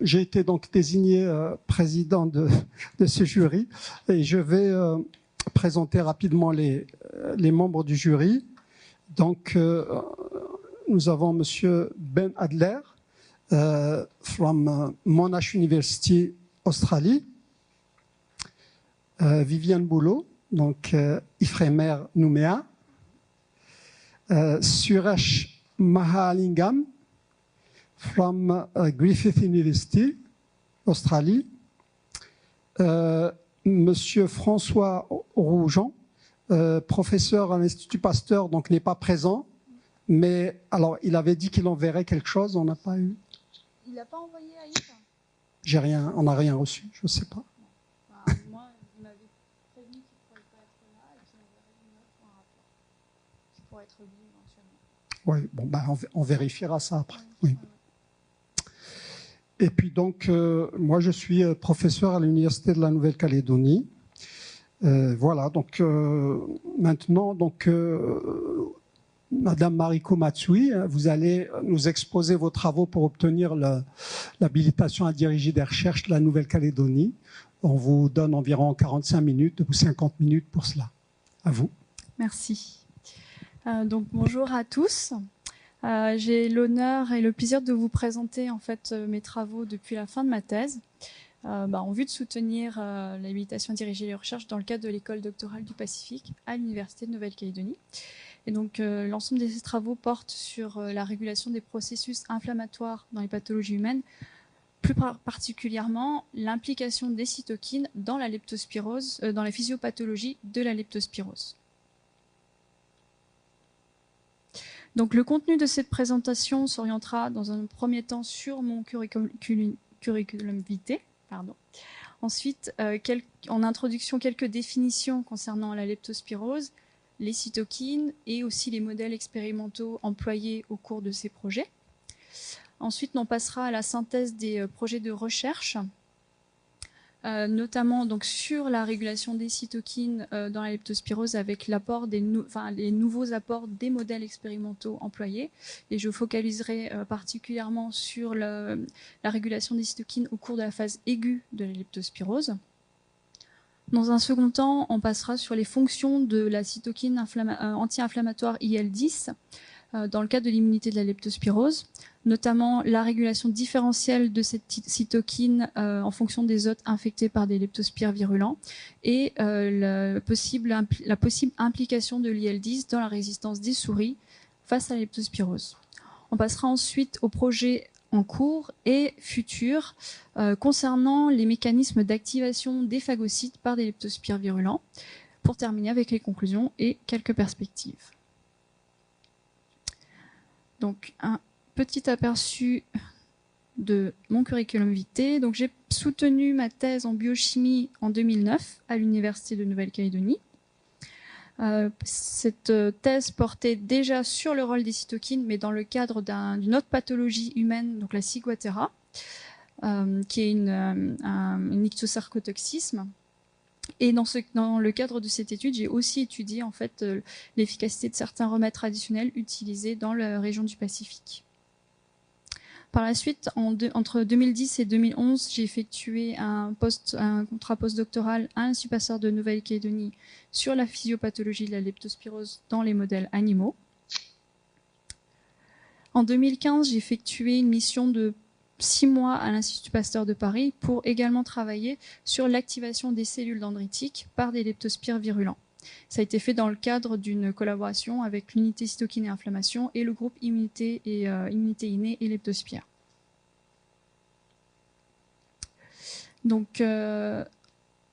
j'ai été donc désigné président de ce jury et je vais présenter rapidement les membres du jury. Donc, nous avons Monsieur Ben Adler from Monash University, Australie. Viviane Boulot, donc Ifremer Nouméa. Suresh Mahalingam from Griffith University, Australie. Monsieur François Rougeant, professeur à l'Institut Pasteur, donc n'est pas présent, mais alors il avait dit qu'il enverrait quelque chose, on n'a pas eu. Il n'a pas envoyé à Yves ? On n'a rien reçu, je ne sais pas. Enfin, moi, il m'avait prévenu qu'il ne pourrait pas être là et qu'il enverrait une note ou un rapport. Qui pourrait être lu éventuellement. Oui, bon, ben, on vérifiera ça après. Oui. Et puis donc, moi je suis professeur à l'Université de la Nouvelle-Calédonie. Voilà, donc maintenant, donc, Madame Mariko Matsui, vous allez nous exposer vos travaux pour obtenir l'habilitation à diriger des recherches de la Nouvelle-Calédonie. On vous donne environ 45 minutes ou 50 minutes pour cela. À vous. Merci. Donc bonjour à tous. J'ai l'honneur et le plaisir de vous présenter en fait mes travaux depuis la fin de ma thèse, en vue de soutenir l'habilitation à diriger les recherches dans le cadre de l'école doctorale du Pacifique à l'Université de Nouvelle-Calédonie. Et donc l'ensemble de ces travaux portent sur la régulation des processus inflammatoires dans les pathologies humaines, plus particulièrement l'implication des cytokines dans la leptospirose, dans la physiopathologie de la leptospirose. Donc le contenu de cette présentation s'orientera dans un premier temps sur mon curriculum vitae. Ensuite, en introduction, quelques définitions concernant la leptospirose, les cytokines et aussi les modèles expérimentaux employés au cours de ces projets. Ensuite, on passera à la synthèse des projets de recherche, notamment donc sur la régulation des cytokines dans la leptospirose avec l'apport les nouveaux apports des modèles expérimentaux employés. Et je focaliserai particulièrement sur la régulation des cytokines au cours de la phase aiguë de la leptospirose. Dans un second temps, on passera sur les fonctions de la cytokine anti-inflammatoire IL-10 dans le cadre de l'immunité de la leptospirose, notamment la régulation différentielle de cette cytokine en fonction des hôtes infectés par des leptospires virulents et la possible implication de l'IL-10 dans la résistance des souris face à la leptospirose. On passera ensuite au projet en cours et futur concernant les mécanismes d'activation des phagocytes par des leptospires virulents, pour terminer avec les conclusions et quelques perspectives. Donc, un petit aperçu de mon curriculum vitae. Donc, j'ai soutenu ma thèse en biochimie en 2009 à l'Université de Nouvelle-Calédonie. Cette thèse portait déjà sur le rôle des cytokines, mais dans le cadre d'une autre pathologie humaine, donc la ciguatera, qui est une ictosarcotoxisme. Et dans le cadre de cette étude, j'ai aussi étudié en fait l'efficacité de certains remèdes traditionnels utilisés dans la région du Pacifique. Par la suite, entre 2010 et 2011, j'ai effectué un contrat postdoctoral à l'Institut Pasteur de Nouvelle-Calédonie sur la physiopathologie de la leptospirose dans les modèles animaux. En 2015, j'ai effectué une mission de 6 mois à l'Institut Pasteur de Paris pour également travailler sur l'activation des cellules dendritiques par des leptospires virulents. Ça a été fait dans le cadre d'une collaboration avec l'unité cytokine et inflammation et le groupe immunité innée et leptospire. Donc,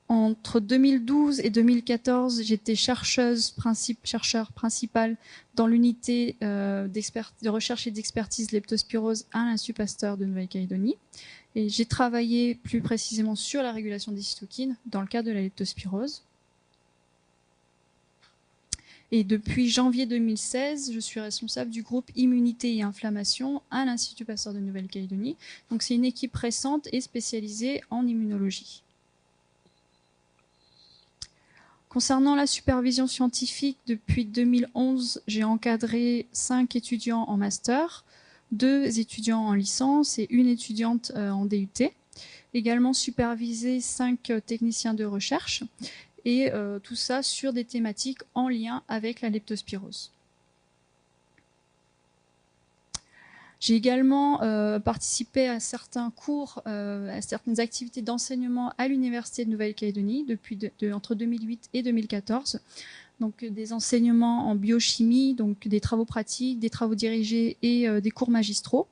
entre 2012 et 2014, j'étais chercheur principal dans l'unité de recherche et d'expertise leptospirose à l'Institut Pasteur de Nouvelle-Calédonie. Et j'ai travaillé plus précisément sur la régulation des cytokines dans le cadre de la leptospirose. Et depuis janvier 2016, je suis responsable du groupe Immunité et Inflammation à l'Institut Pasteur de Nouvelle-Calédonie. Donc c'est une équipe récente et spécialisée en immunologie. Concernant la supervision scientifique, depuis 2011, j'ai encadré 5 étudiants en master 2 étudiants en licence et 1 étudiante en DUT. Également supervisé 5 techniciens de recherche et tout ça sur des thématiques en lien avec la leptospirose. J'ai également participé à certains cours, à certaines activités d'enseignement à l'Université de Nouvelle-Calédonie entre 2008 et 2014. Donc des enseignements en biochimie, donc des travaux pratiques, des travaux dirigés et des cours magistraux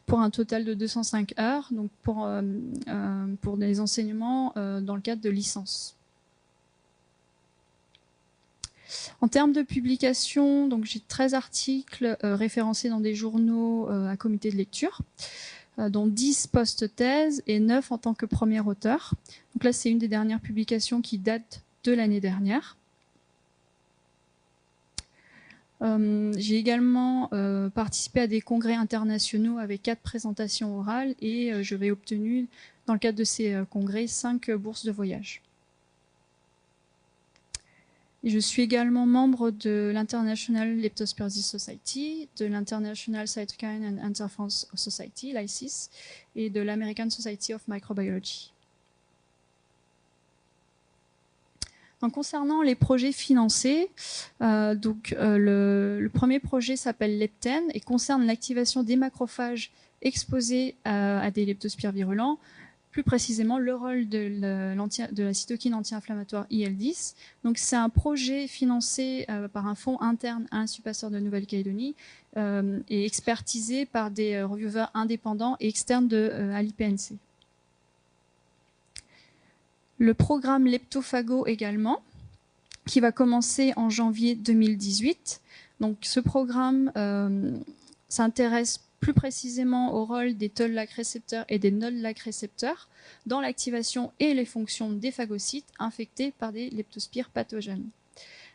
pour un total de 205 heures, donc pour des enseignements dans le cadre de licence. En termes de publication, donc j'ai 13 articles référencés dans des journaux à comité de lecture, dont 10 post-thèse et 9 en tant que premier auteur. Donc là, c'est une des dernières publications qui date de l'année dernière. J'ai également participé à des congrès internationaux avec 4 présentations orales et je vais obtenir, dans le cadre de ces congrès, 5 bourses de voyage. Et je suis également membre de l'International Leptospirosis Society, de l'International Cytokine and Interference Society, l'ICIS, et de l'American Society of Microbiology. Donc, concernant les projets financés, le premier projet s'appelle Lepten et concerne l'activation des macrophages exposés à des leptospires virulents, plus précisément le rôle de la cytokine anti-inflammatoire IL-10. Donc c'est un projet financé par un fonds interne à l'Institut Pasteur de Nouvelle-Calédonie et expertisé par des reviewers indépendants et externes à l'IPNC. Le programme Leptophago également, qui va commencer en janvier 2018. Donc ce programme s'intéresse plus précisément au rôle des toll-like récepteurs et des node-like récepteurs dans l'activation et les fonctions des phagocytes infectés par des leptospires pathogènes.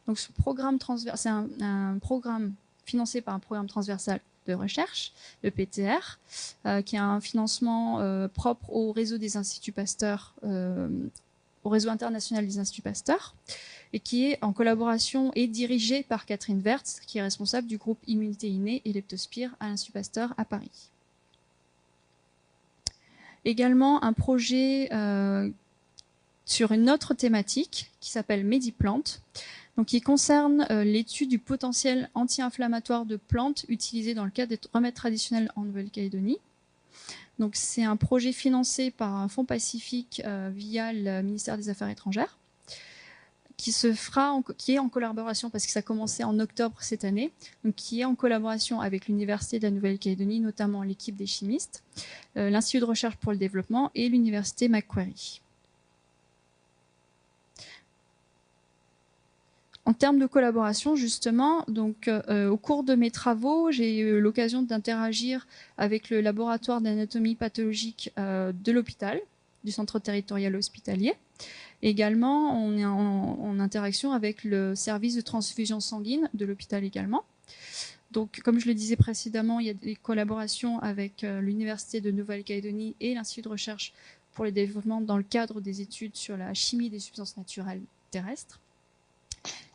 Donc ce programme c'est un programme financé par un programme transversal de recherche, le PTR, qui a un financement propre au réseau des instituts Pasteur, au réseau international des instituts Pasteur, et qui est en collaboration et dirigé par Catherine Wertz, qui est responsable du groupe Immunité innée et Leptospire à l'Institut Pasteur à Paris. Également un projet sur une autre thématique qui s'appelle Mediplante, donc qui concerne l'étude du potentiel anti-inflammatoire de plantes utilisées dans le cadre des remèdes traditionnels en Nouvelle-Calédonie. Donc c'est un projet financé par un fonds pacifique via le ministère des Affaires étrangères, qui est en collaboration, parce que ça a commencé en octobre cette année, donc qui est en collaboration avec l'Université de la Nouvelle-Calédonie, notamment l'équipe des chimistes, l'Institut de recherche pour le développement et l'Université Macquarie. En termes de collaboration, justement, donc, au cours de mes travaux, j'ai eu l'occasion d'interagir avec le laboratoire d'anatomie pathologique de l'hôpital, du centre territorial hospitalier. Également, on est en interaction avec le service de transfusion sanguine de l'hôpital également. Donc, comme je le disais précédemment, il y a des collaborations avec l'Université de Nouvelle-Calédonie et l'Institut de recherche pour le développement dans le cadre des études sur la chimie des substances naturelles terrestres.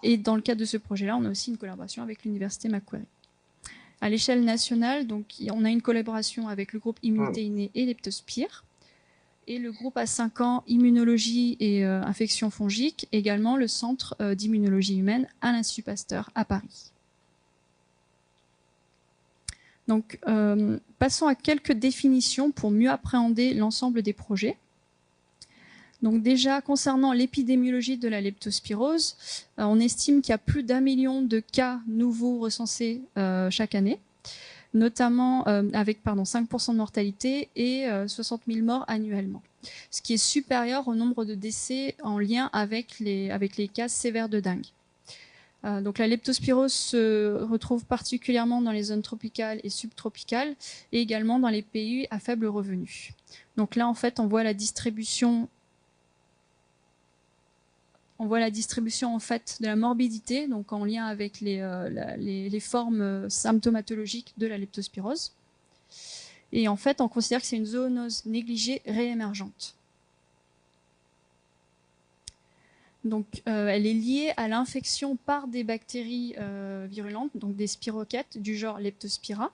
Et dans le cadre de ce projet-là, on a aussi une collaboration avec l'Université Macquarie. À l'échelle nationale, donc, on a une collaboration avec le groupe Immunité innée et Leptospire, et le groupe à 5 ans immunologie et infections fongiques, également le centre d'immunologie humaine à l'Institut Pasteur à Paris. Donc, passons à quelques définitions pour mieux appréhender l'ensemble des projets. Donc déjà, concernant l'épidémiologie de la leptospirose, on estime qu'il y a plus d'1 million de cas nouveaux recensés chaque année, notamment avec 5% de mortalité et 60 000 morts annuellement, ce qui est supérieur au nombre de décès en lien avec les cas sévères de dengue. Donc la leptospirose se retrouve particulièrement dans les zones tropicales et subtropicales et également dans les pays à faible revenu. Donc là, en fait, on voit la distribution en fait de la morbidité, donc en lien avec les formes symptomatologiques de la leptospirose. Et en fait, on considère que c'est une zoonose négligée réémergente. Donc, elle est liée à l'infection par des bactéries virulentes, donc des spirochètes du genre Leptospira.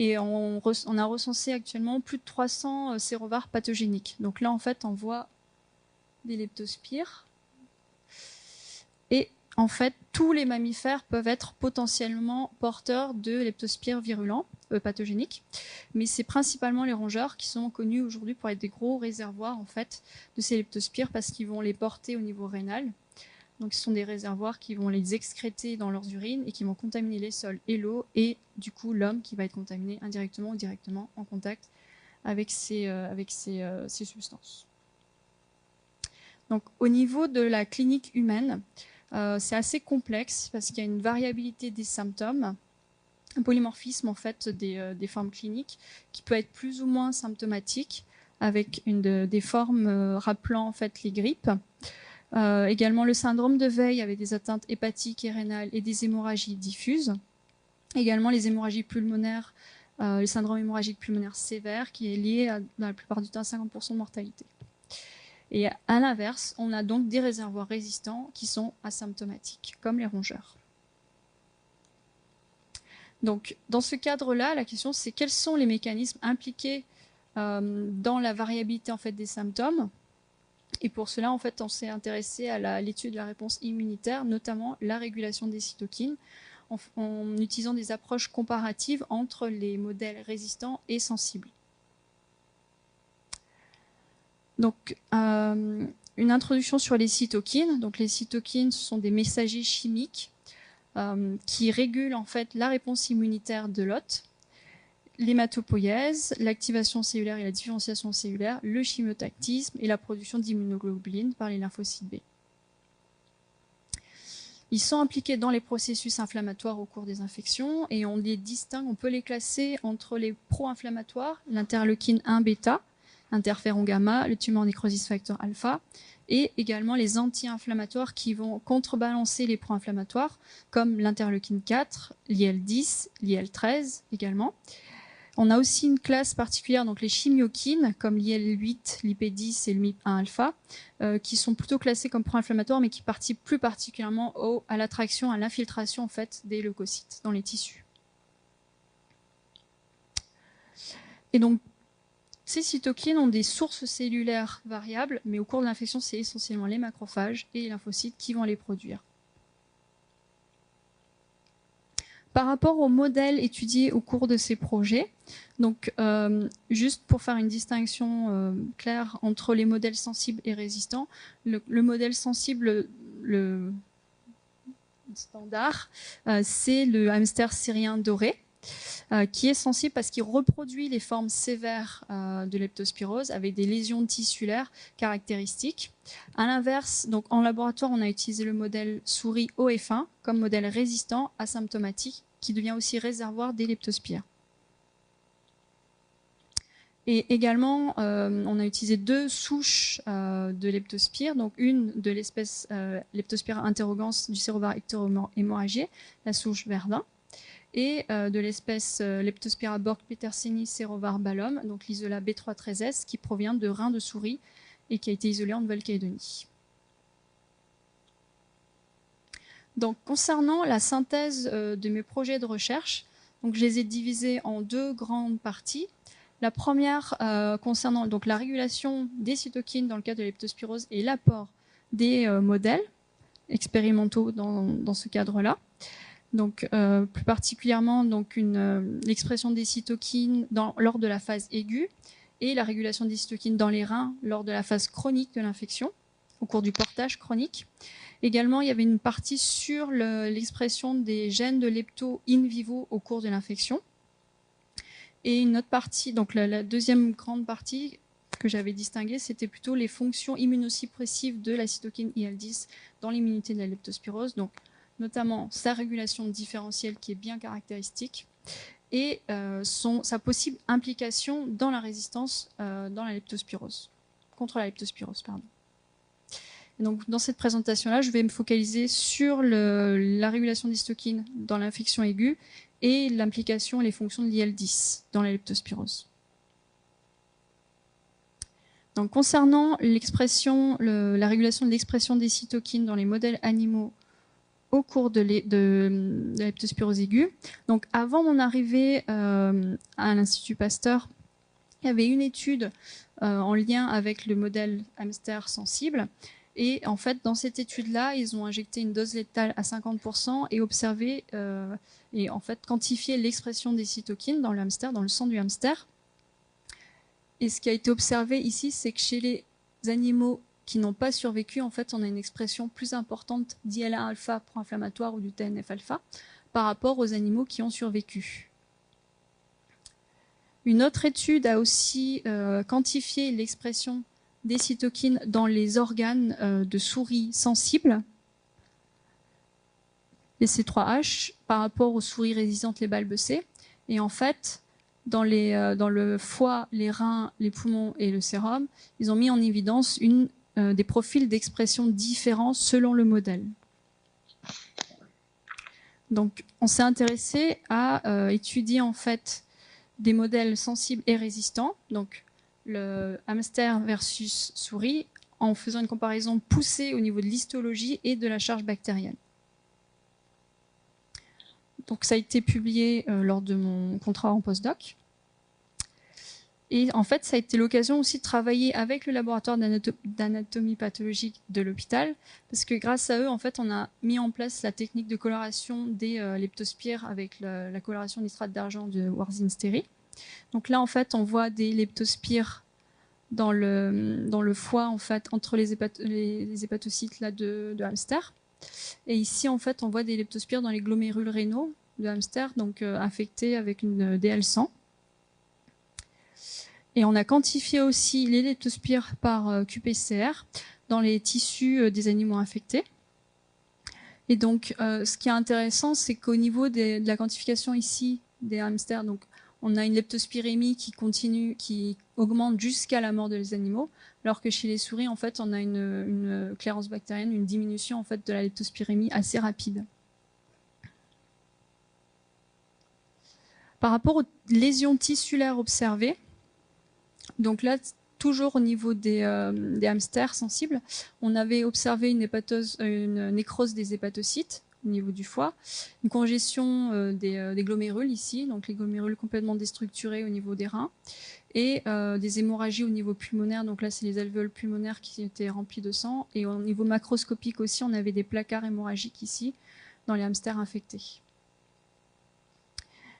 Et on a recensé actuellement plus de 300 sérovars pathogéniques. Donc là, en fait, on voit des leptospires. Et en fait, tous les mammifères peuvent être potentiellement porteurs de leptospires virulents, pathogéniques. Mais c'est principalement les rongeurs qui sont connus aujourd'hui pour être des gros réservoirs en fait, de ces leptospires parce qu'ils vont les porter au niveau rénal. Donc ce sont des réservoirs qui vont les excréter dans leurs urines et qui vont contaminer les sols et l'eau, et du coup l'homme qui va être contaminé indirectement ou directement en contact avec ces substances. Donc au niveau de la clinique humaine, c'est assez complexe parce qu'il y a une variabilité des symptômes, un polymorphisme en fait des formes cliniques qui peut être plus ou moins symptomatique avec des formes rappelant en fait les grippes. Également le syndrome de Veil avec des atteintes hépatiques et rénales et des hémorragies diffuses. Également les hémorragies pulmonaires, le syndrome hémorragique pulmonaire sévère qui est lié à, dans la plupart du temps à 50% de mortalité. Et à l'inverse, on a donc des réservoirs résistants qui sont asymptomatiques, comme les rongeurs. Donc, dans ce cadre-là, la question c'est quels sont les mécanismes impliqués dans la variabilité en fait, des symptômes. Et pour cela, en fait, on s'est intéressé à l'étude de la réponse immunitaire, notamment la régulation des cytokines, en utilisant des approches comparatives entre les modèles résistants et sensibles. Donc, une introduction sur les cytokines. Donc, les cytokines, ce sont des messagers chimiques qui régulent en fait la réponse immunitaire de l'hôte, l'hématopoïèse, l'activation cellulaire et la différenciation cellulaire, le chimiotactisme et la production d'immunoglobulines par les lymphocytes B. Ils sont impliqués dans les processus inflammatoires au cours des infections et on les distingue, on peut les classer entre les pro-inflammatoires, l'interleukine 1 bêta, interféron gamma, le tumor necrosis factor alpha, et également les anti-inflammatoires qui vont contrebalancer les pro-inflammatoires, comme l'interleukine 4, l'IL-10, l'IL-13 également. On a aussi une classe particulière, donc les chimiokines, comme l'IL-8, l'IP10 et le MIP1-alpha, qui sont plutôt classés comme pro-inflammatoires, mais qui participent plus particulièrement à l'attraction, à l'infiltration en fait, des leucocytes dans les tissus. Et donc, ces cytokines ont des sources cellulaires variables, mais au cours de l'infection, c'est essentiellement les macrophages et les lymphocytes qui vont les produire. Par rapport aux modèles étudiés au cours de ces projets, donc juste pour faire une distinction claire entre les modèles sensibles et résistants, le modèle sensible, le standard, c'est le hamster syrien doré, qui est sensible parce qu'il reproduit les formes sévères de leptospirose avec des lésions tissulaires caractéristiques. À l'inverse, donc en laboratoire, on a utilisé le modèle souris OF1 comme modèle résistant asymptomatique qui devient aussi réservoir des leptospires. Et également, on a utilisé 2 souches de leptospire, donc une de l'espèce Leptospira interrogans du sérovar ectohémorragié, la souche Verdun, et de l'espèce Leptospira borg-peterseni sérovar ballum, donc l'isola B313S, qui provient de reins de souris et qui a été isolé en Nouvelle-Calédonie. Donc, concernant la synthèse de mes projets de recherche, donc, je les ai divisés en 2 grandes parties. La première concernant donc, la régulation des cytokines dans le cadre de la leptospirose et l'apport des modèles expérimentaux dans ce cadre-là. Donc, plus particulièrement l'expression des cytokines lors de la phase aiguë et la régulation des cytokines dans les reins lors de la phase chronique de l'infection, au cours du portage chronique. Également, il y avait une partie sur l'expression des gènes de lepto in vivo au cours de l'infection. Et une autre partie, donc la deuxième grande partie que j'avais distinguée, c'était plutôt les fonctions immunosuppressives de la cytokine IL-10 dans l'immunité de la leptospirose, donc notamment sa régulation différentielle qui est bien caractéristique et sa possible implication dans la résistance dans la leptospirose, contre la leptospirose, pardon. Et donc, dans cette présentation-là, je vais me focaliser sur la régulation des cytokines dans l'infection aiguë et l'implication et les fonctions de l'IL-10 dans la leptospirose. Donc, concernant la régulation de l'expression des cytokines dans les modèles animaux au cours de la leptospirose aiguë. Donc, avant mon arrivée à l'Institut Pasteur, il y avait une étude en lien avec le modèle hamster sensible. Et en fait, dans cette étude-là, ils ont injecté une dose létale à 50% et observé et en fait quantifié l'expression des cytokines dans le hamster, dans le sang du hamster. Et ce qui a été observé ici, c'est que chez les animaux qui n'ont pas survécu, en fait, on a une expression plus importante d'IL1-alpha pro-inflammatoire ou du TNF-alpha par rapport aux animaux qui ont survécu. Une autre étude a aussi quantifié l'expression des cytokines dans les organes de souris sensibles, les C3H, par rapport aux souris résistantes les bulbes C. Et en fait, dans le foie, les reins, les poumons et le sérum, ils ont mis en évidence des profils d'expression différents selon le modèle. Donc, on s'est intéressé à étudier en fait des modèles sensibles et résistants, donc le hamster versus souris, en faisant une comparaison poussée au niveau de l'histologie et de la charge bactérienne. Donc, ça a été publié lors de mon contrat en postdoc. Et en fait, ça a été l'occasion aussi de travailler avec le laboratoire d'anatomie pathologique de l'hôpital, parce que grâce à eux, en fait, on a mis en place la technique de coloration des leptospires avec la coloration nitrate d'argent de Warzinstery. Donc là, en fait, on voit des leptospires dans le foie, en fait, entre les hépatocytes là, de hamster. Et ici, en fait, on voit des leptospires dans les glomérules rénaux de hamster, donc infectés avec une DL100. Et on a quantifié aussi les leptospires par qPCR dans les tissus des animaux infectés. Et donc, ce qui est intéressant, c'est qu'au niveau de la quantification ici des hamsters, donc, on a une leptospirémie qui augmente jusqu'à la mort des animaux, alors que chez les souris, en fait, on a une clairance bactérienne, une diminution en fait, de la leptospirémie assez rapide. Par rapport aux lésions tissulaires observées, donc là, toujours au niveau des hamsters sensibles, on avait observé une nécrose des hépatocytes au niveau du foie, une congestion des glomérules ici, donc les glomérules complètement déstructurés au niveau des reins, et des hémorragies au niveau pulmonaire, donc là c'est les alvéoles pulmonaires qui étaient remplis de sang, et au niveau macroscopique aussi, on avait des placards hémorragiques ici, dans les hamsters infectés.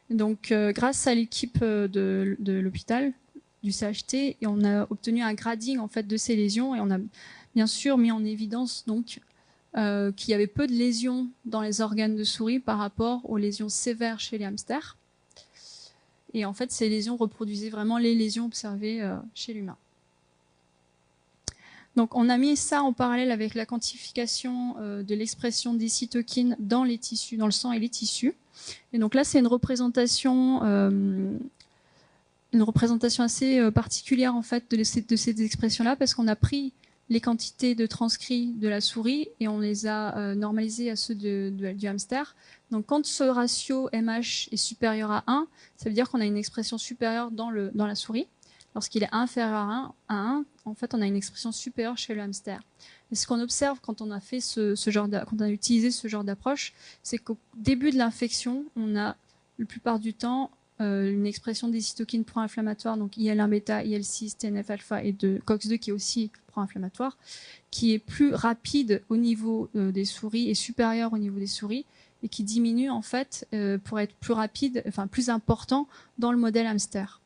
Donc grâce à l'équipe de l'hôpital, du CHT, et on a obtenu un grading en fait de ces lésions, et on a bien sûr mis en évidence donc qu'il y avait peu de lésions dans les organes de souris par rapport aux lésions sévères chez les hamsters. Et en fait, ces lésions reproduisaient vraiment les lésions observées chez l'humain. Donc, on a mis ça en parallèle avec la quantification de l'expression des cytokines dans les tissus, dans le sang et les tissus. Et donc là, c'est une représentation assez particulière en fait de ces expressions-là, parce qu'on a pris les quantités de transcrits de la souris et on les a normalisés à ceux du hamster. Donc quand ce ratio MH est supérieur à 1, ça veut dire qu'on a une expression supérieure dans la souris. Lorsqu'il est inférieur à 1, en fait, on a une expression supérieure chez le hamster. Et ce qu'on observe quand on a fait quand on a utilisé ce genre d'approche, c'est qu'au début de l'infection, on a la plupart du temps une expression des cytokines pro-inflammatoires, donc IL1β, IL6, TNF-alpha et de COX-2 qui est aussi pro-inflammatoire, qui est plus rapide au niveau des souris et supérieur au niveau des souris, et qui diminue en fait pour être plus rapide, enfin plus important dans le modèle hamster.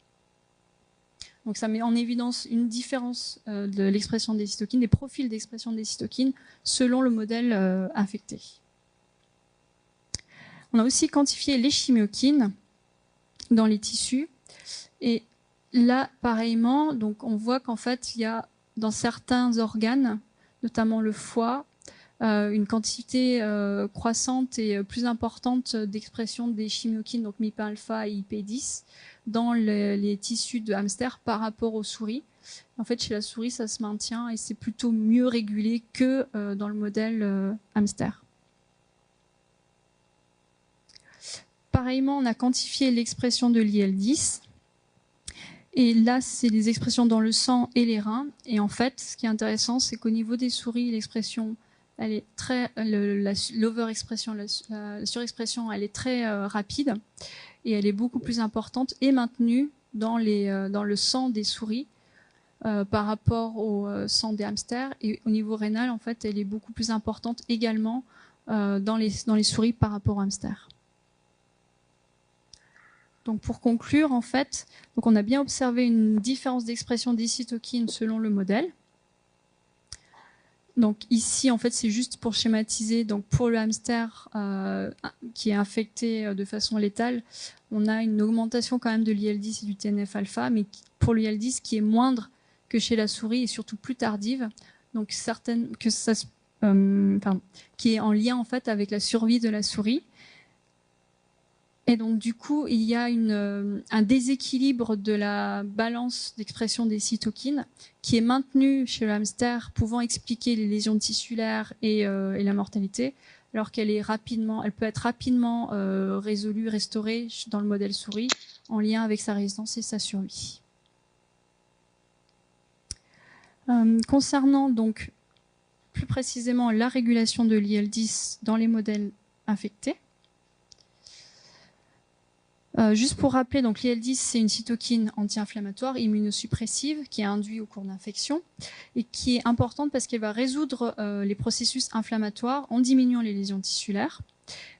Donc ça met en évidence une différence de l'expression des cytokines, des profils d'expression des cytokines selon le modèle infecté. On a aussi quantifié les chimiokines dans les tissus, et là pareillement, donc on voit qu'en fait il y a dans certains organes, notamment le foie, une quantité croissante et plus importante d'expression des chimiokines, donc MIP-alpha et IP10, dans les tissus de hamster par rapport aux souris. En fait, chez la souris, ça se maintient et c'est plutôt mieux régulé que dans le modèle hamster. Pareillement, on a quantifié l'expression de l'IL10. Et là, c'est les expressions dans le sang et les reins. Et en fait, ce qui est intéressant, c'est qu'au niveau des souris, l'expression elle est très, l'overexpression, la surexpression, elle est très rapide et elle est beaucoup plus importante et maintenue dans le sang des souris par rapport au sang des hamsters. Et au niveau rénal, en fait, elle est beaucoup plus importante également dans les souris par rapport aux hamsters. Donc pour conclure, en fait, donc on a bien observé une différence d'expression des cytokines selon le modèle. Donc ici, en fait, c'est juste pour schématiser. Donc pour le hamster qui est infecté de façon létale, on a une augmentation quand même de l'IL-10 et du TNF-alpha, mais pour l'IL-10 qui est moindre que chez la souris et surtout plus tardive. Donc qui est en lien en fait avec la survie de la souris. Et donc du coup, il y a un déséquilibre de la balance d'expression des cytokines qui est maintenu chez le hamster, pouvant expliquer les lésions tissulaires et la mortalité, alors qu'elle peut être rapidement résolue, restaurée dans le modèle souris en lien avec sa résistance et sa survie. Concernant donc plus précisément la régulation de l'IL-10 dans les modèles infectés, juste pour rappeler, donc l'IL-10 c'est une cytokine anti-inflammatoire immunosuppressive qui est induite au cours d'infection et qui est importante parce qu'elle va résoudre les processus inflammatoires en diminuant les lésions tissulaires,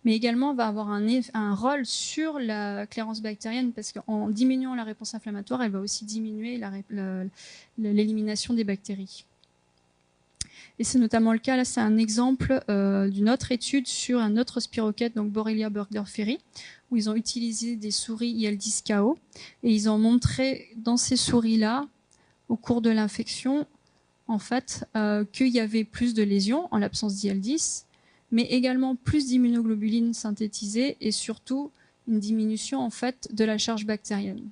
mais également va avoir un rôle sur la clairance bactérienne parce qu'en diminuant la réponse inflammatoire, elle va aussi diminuer l'élimination des bactéries. Et c'est notamment le cas, là c'est un exemple d'une autre étude sur un autre spirochète, donc Borrelia burgdorferi, où ils ont utilisé des souris IL-10-KO et ils ont montré dans ces souris-là, au cours de l'infection, en fait, qu'il y avait plus de lésions en l'absence d'IL-10, mais également plus d'immunoglobulines synthétisées et surtout une diminution en fait de la charge bactérienne.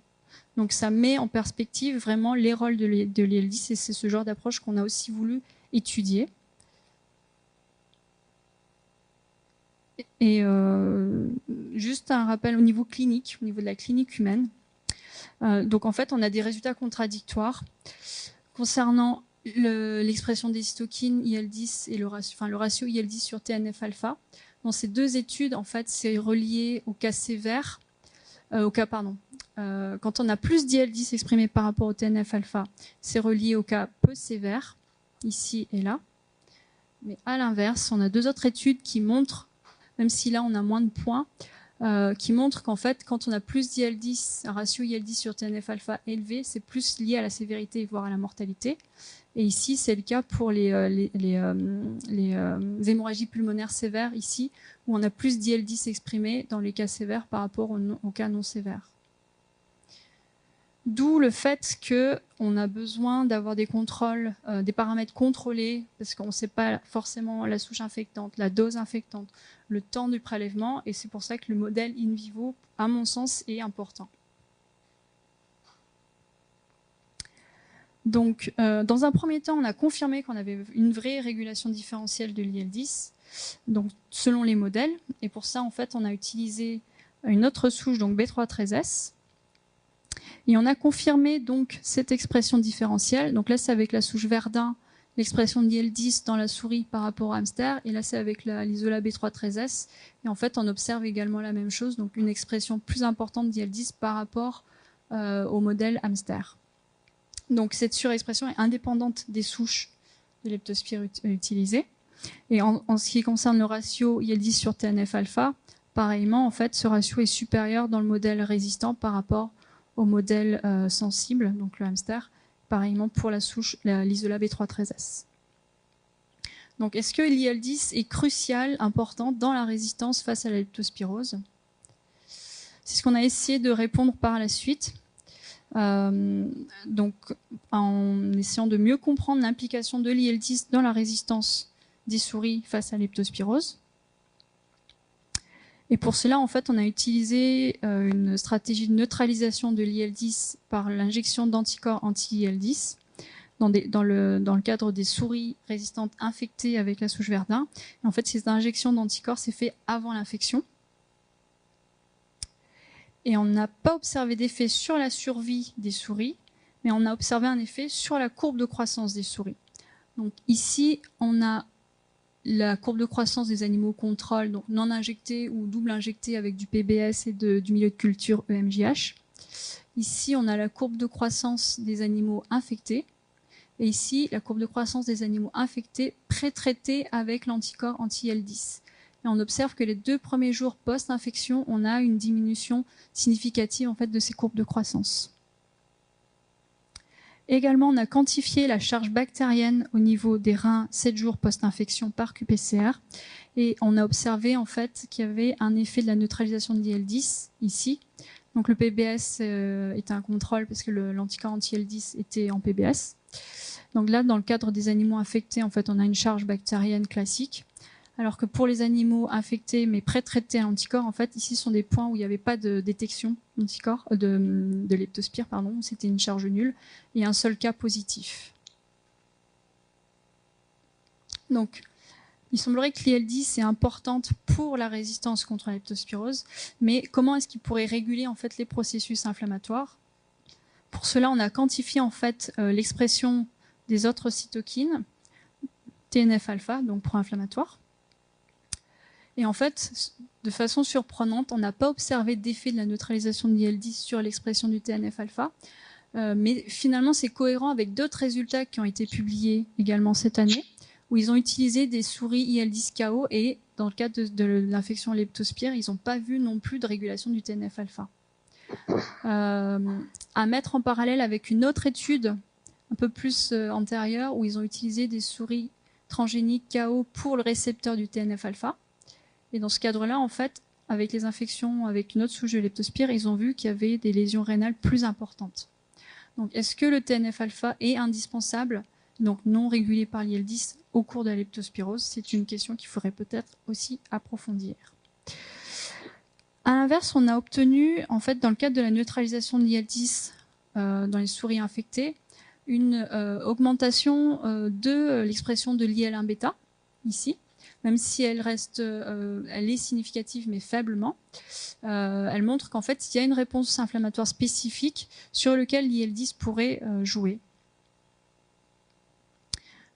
Donc ça met en perspective vraiment les rôles de l'IL-10 et c'est ce genre d'approche qu'on a aussi voulu étudier. Et juste un rappel au niveau clinique, au niveau de la clinique humaine. Donc en fait, on a des résultats contradictoires concernant l'expression des cytokines IL-10 et le ratio IL-10 sur TNF-alpha. Dans ces deux études, en fait, c'est relié au cas sévère, quand on a plus d'IL-10 exprimé par rapport au TNF-alpha, c'est relié au cas peu sévère, ici et là. Mais à l'inverse, on a deux autres études qui montrent, même si là on a moins de points, qui montrent qu'en fait, quand on a plus d'IL-10, un ratio IL-10 sur TNF-alpha élevé, c'est plus lié à la sévérité, voire à la mortalité. Et ici, c'est le cas pour les hémorragies pulmonaires sévères, ici, où on a plus d'IL-10 exprimé dans les cas sévères par rapport aux cas non sévères. D'où le fait qu'on a besoin d'avoir des contrôles, des paramètres contrôlés, parce qu'on ne sait pas forcément la souche infectante, la dose infectante, le temps du prélèvement, et c'est pour ça que le modèle in vivo, à mon sens, est important. Donc, dans un premier temps, on a confirmé qu'on avait une vraie régulation différentielle de l'IL-10, donc selon les modèles, et pour ça, en fait, on a utilisé une autre souche, donc B313S. Et on a confirmé donc cette expression différentielle. Donc là, c'est avec la souche Verdun, l'expression d'IL-10 dans la souris par rapport au hamster. Et là, c'est avec l'isola B313S. Et en fait, on observe également la même chose, donc une expression plus importante d'IL-10 par rapport au modèle hamster. Donc cette surexpression est indépendante des souches de leptospire utilisées. Et en ce qui concerne le ratio IL-10 sur TNF-alpha, pareillement, en fait, ce ratio est supérieur dans le modèle résistant par rapport au modèle sensible, donc le hamster, pareillement pour la souche, l'isola B313S. Donc, est-ce que l'IL-10 est crucial, important dans la résistance face à la leptospirose? C'est ce qu'on a essayé de répondre par la suite. Donc, en essayant de mieux comprendre l'implication de l'IL-10 dans la résistance des souris face à la leptospirose. Et pour cela, en fait, on a utilisé une stratégie de neutralisation de l'IL-10 par l'injection d'anticorps anti-IL-10 dans le cadre des souris résistantes infectées avec la souche Verdun. Et en fait, cette injection d'anticorps s'est faite avant l'infection. Et on n'a pas observé d'effet sur la survie des souris, mais on a observé un effet sur la courbe de croissance des souris. Donc ici, on a la courbe de croissance des animaux contrôle, donc non injectés ou double injectés avec du PBS et du milieu de culture EMJH. Ici, on a la courbe de croissance des animaux infectés. Et ici, la courbe de croissance des animaux infectés pré-traités avec l'anticorps anti-IL-10. Et on observe que les 2 premiers jours post-infection, on a une diminution significative en fait, de ces courbes de croissance. Également, on a quantifié la charge bactérienne au niveau des reins 7 jours post-infection par qPCR. Et on a observé en fait, qu'il y avait un effet de la neutralisation de l'IL-10 ici. Donc le PBS était un contrôle parce que l'anticorps anti-IL-10 était en PBS. Donc là, dans le cadre des animaux infectés, en fait, on a une charge bactérienne classique. Alors que pour les animaux infectés mais pré-traités à l'anticorps, en fait, ici sont des points où il n'y avait pas de détection d'anticorps, de leptospire, pardon, c'était une charge nulle, et un seul cas positif. Donc, il semblerait que l'IL-10 est importante pour la résistance contre la leptospirose, mais comment est-ce qu'il pourrait réguler en fait les processus inflammatoires? Pour cela, on a quantifié en fait l'expression des autres cytokines, TNF-alpha, donc pro-inflammatoire. Et en fait, de façon surprenante, on n'a pas observé d'effet de la neutralisation de l'IL-10 sur l'expression du TNF-alpha, mais finalement c'est cohérent avec d'autres résultats qui ont été publiés également cette année, où ils ont utilisé des souris IL-10 KO et dans le cas de l'infection leptospire, ils n'ont pas vu non plus de régulation du TNF-alpha. À mettre en parallèle avec une autre étude un peu plus antérieure, où ils ont utilisé des souris transgéniques KO pour le récepteur du TNF-alpha. Et dans ce cadre-là, en fait, avec les infections avec une autre souche de leptospire, ils ont vu qu'il y avait des lésions rénales plus importantes. Donc, est-ce que le TNF-alpha est indispensable, donc non régulé par l'IL-10 au cours de la leptospirose? C'est une question qu'il faudrait peut-être aussi approfondir. À l'inverse, on a obtenu, en fait, dans le cadre de la neutralisation de l'IL-10 dans les souris infectées, une augmentation de l'expression de l'IL-1β, ici, même si elle est significative mais faiblement. Elle montre qu'en fait, il y a une réponse inflammatoire spécifique sur laquelle l'IL-10 pourrait jouer.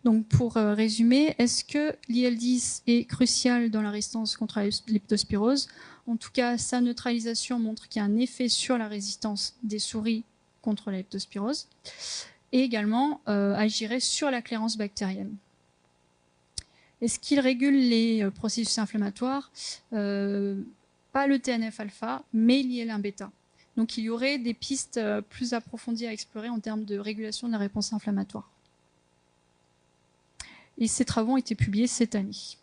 Donc pour résumer, est-ce que l'IL-10 est crucial dans la résistance contre la leptospirose? En tout cas, sa neutralisation montre qu'il y a un effet sur la résistance des souris contre la leptospirose et également agirait sur la clairance bactérienne. Est-ce qu'il régule les processus inflammatoires? Pas le TNF-alpha, mais l'IL-1β. Donc il y aurait des pistes plus approfondies à explorer en termes de régulation de la réponse inflammatoire. Et ces travaux ont été publiés cette année.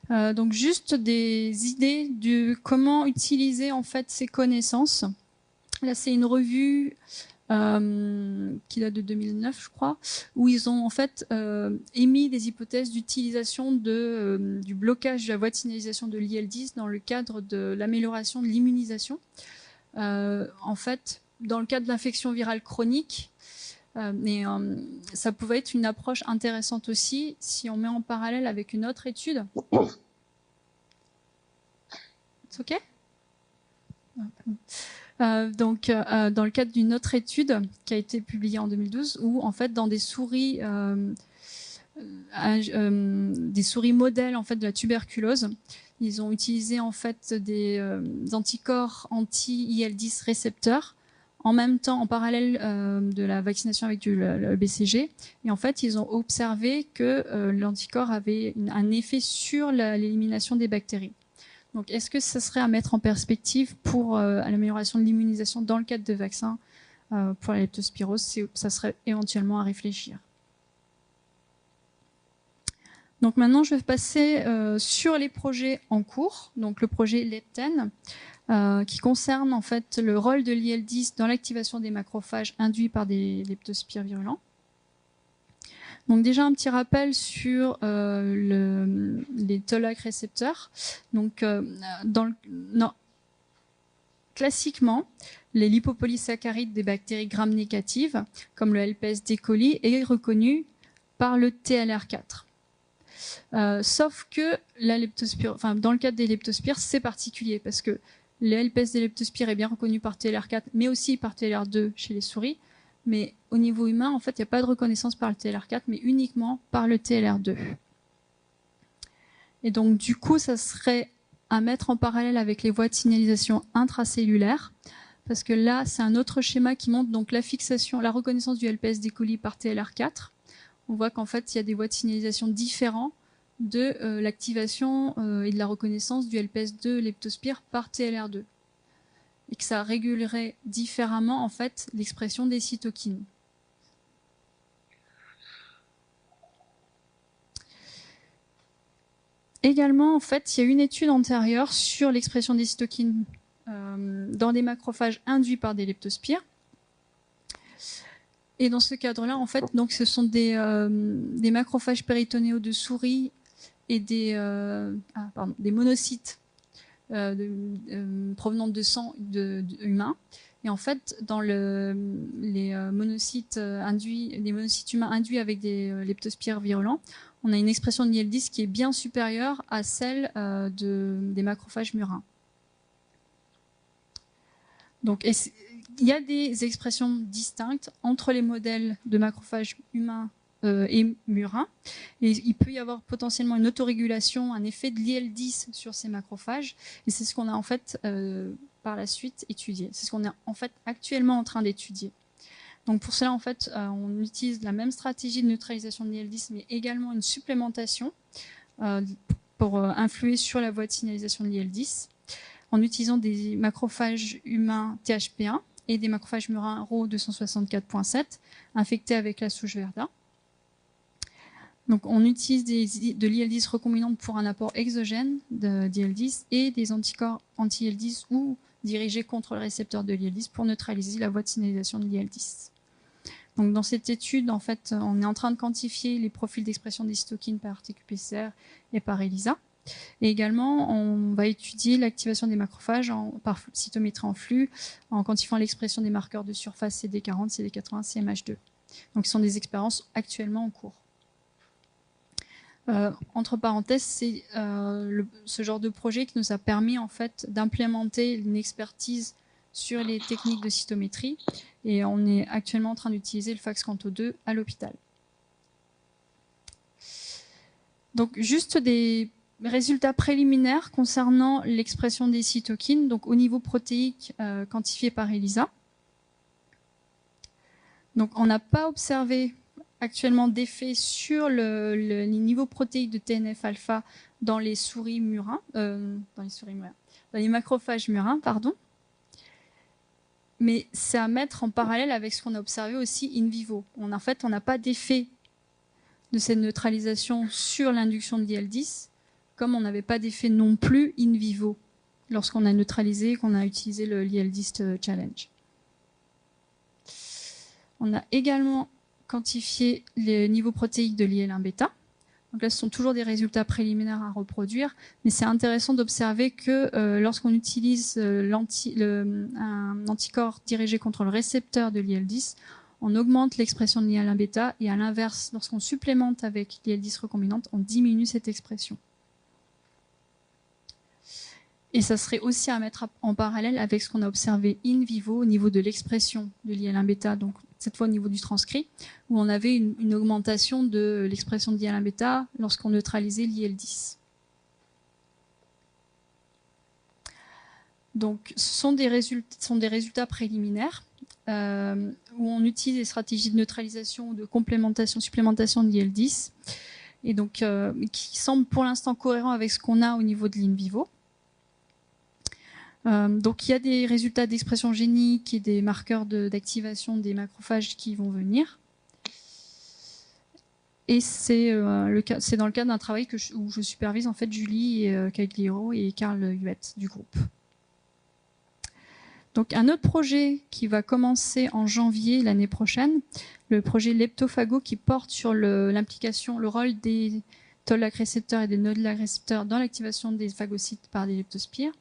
Donc juste des idées de comment utiliser en fait ces connaissances. Là c'est une revue qui date de 2009 je crois, où ils ont en fait émis des hypothèses d'utilisation du blocage de la voie de signalisation de l'IL-10 dans le cadre de l'amélioration de l'immunisation. En fait, dans le cadre de l'infection virale chronique, mais ça pouvait être une approche intéressante aussi si on met en parallèle avec une autre étude. C'est OK ? Donc, dans le cadre d'une autre étude qui a été publiée en 2012, où en fait, dans des souris modèles en fait de la tuberculose, ils ont utilisé en fait des anticorps anti-IL-10 récepteurs en même temps, en parallèle de la vaccination avec le BCG. Et en fait, ils ont observé que l'anticorps avait un effet sur l'élimination des bactéries. Donc, est-ce que ça serait à mettre en perspective pour l'amélioration de l'immunisation dans le cadre de vaccins pour la leptospirose? Ça serait éventuellement à réfléchir. Donc maintenant, je vais passer sur les projets en cours. Donc le projet LEP10, qui concerne en fait le rôle de l'IL-10 dans l'activation des macrophages induits par des leptospires virulents. Donc déjà un petit rappel sur les toll-like récepteurs. Donc classiquement, les lipopolysaccharides des bactéries gram négatives, comme le LPS-D. coli, est reconnu par le TLR4. Sauf que dans le cadre des leptospires, c'est particulier parce que le LPS des leptospires est bien reconnu par TLR4, mais aussi par TLR2 chez les souris. Mais au niveau humain, en fait, il n'y a pas de reconnaissance par le TLR4, mais uniquement par le TLR2. Et donc, du coup, ça serait à mettre en parallèle avec les voies de signalisation intracellulaires, parce que là, c'est un autre schéma qui montre donc la fixation, la reconnaissance du LPS des colis par TLR4. On voit qu'en fait, il y a des voies de signalisation différentes de l'activation et de la reconnaissance du LPS2 leptospire par TLR2. Et que ça régulerait différemment, en fait, l'expression des cytokines. Également, en fait, il y a une étude antérieure sur l'expression des cytokines dans des macrophages induits par des leptospires. Et dans ce cadre-là, en fait, donc, ce sont des macrophages péritonéaux de souris et des monocytes provenant de sang humain. Et en fait, dans les monocytes humains induits avec des leptospires virulents, on a une expression de l'IL-10 qui est bien supérieure à celle des macrophages murins. Donc, il y a des expressions distinctes entre les modèles de macrophages humains et murins. Et il peut y avoir potentiellement une autorégulation, un effet de l'IL-10 sur ces macrophages. Et c'est ce qu'on a en fait par la suite étudié. C'est ce qu'on est en fait actuellement en train d'étudier. Donc pour cela, en fait, on utilise la même stratégie de neutralisation de l'IL-10, mais également une supplémentation pour influer sur la voie de signalisation de l'IL-10, en utilisant des macrophages humains THP1 et des macrophages murins Rho264.7 infectés avec la souche Verda. Donc on utilise de l'IL-10 recombinante pour un apport exogène d'IL-10 et des anticorps anti-IL-10 ou dirigés contre le récepteur de l'IL-10 pour neutraliser la voie de signalisation de l'IL-10. Donc dans cette étude, en fait, on est en train de quantifier les profils d'expression des cytokines par RT-qPCR et par ELISA. Et également, on va étudier l'activation des macrophages par cytométrie en flux, en quantifiant l'expression des marqueurs de surface CD40, CD80, CMH2. Donc ce sont des expériences actuellement en cours. Entre parenthèses, c'est ce genre de projet qui nous a permis en fait d'implémenter une expertise sur les techniques de cytométrie, et on est actuellement en train d'utiliser le FACSCanto 2 à l'hôpital. Donc juste des résultats préliminaires concernant l'expression des cytokines, donc au niveau protéique quantifié par ELISA. Donc on n'a pas observé actuellement d'effet sur les niveaux protéiques de TNF-alpha dans les souris murins, dans les macrophages murins, pardon. Mais c'est à mettre en parallèle avec ce qu'on a observé aussi in vivo. En fait, on n'a pas d'effet de cette neutralisation sur l'induction de l'IL-10, comme on n'avait pas d'effet non plus in vivo lorsqu'on a neutralisé, qu'on a utilisé le l'IL-10 challenge. On a également quantifié les niveaux protéiques de l'IL-1β. Donc là, ce sont toujours des résultats préliminaires à reproduire, mais c'est intéressant d'observer que lorsqu'on utilise un anticorps dirigé contre le récepteur de l'IL-10, on augmente l'expression de l'IL-1β, et à l'inverse, lorsqu'on supplémente avec l'IL-10 recombinante, on diminue cette expression. Et ça serait aussi à mettre en parallèle avec ce qu'on a observé in vivo au niveau de l'expression de l'IL-1β, donc cette fois au niveau du transcrit, où on avait une augmentation de l'expression de l'IL-1β lorsqu'on neutralisait l'IL-10. Donc ce sont des résultats préliminaires où on utilise des stratégies de neutralisation ou de complémentation, supplémentation de l'IL-10, et donc qui semblent pour l'instant cohérents avec ce qu'on a au niveau de l'in vivo. Donc il y a des résultats d'expression génique et des marqueurs d'activation des macrophages qui vont venir. Et c'est dans le cadre d'un travail où je supervise en fait Julie Cagliero et Karl Huet du groupe. Donc un autre projet qui va commencer en janvier l'année prochaine, le projet Leptophago, qui porte sur l'implication, le rôle des toll-like récepteurs et des node-like récepteurs dans l'activation des phagocytes par des leptospires.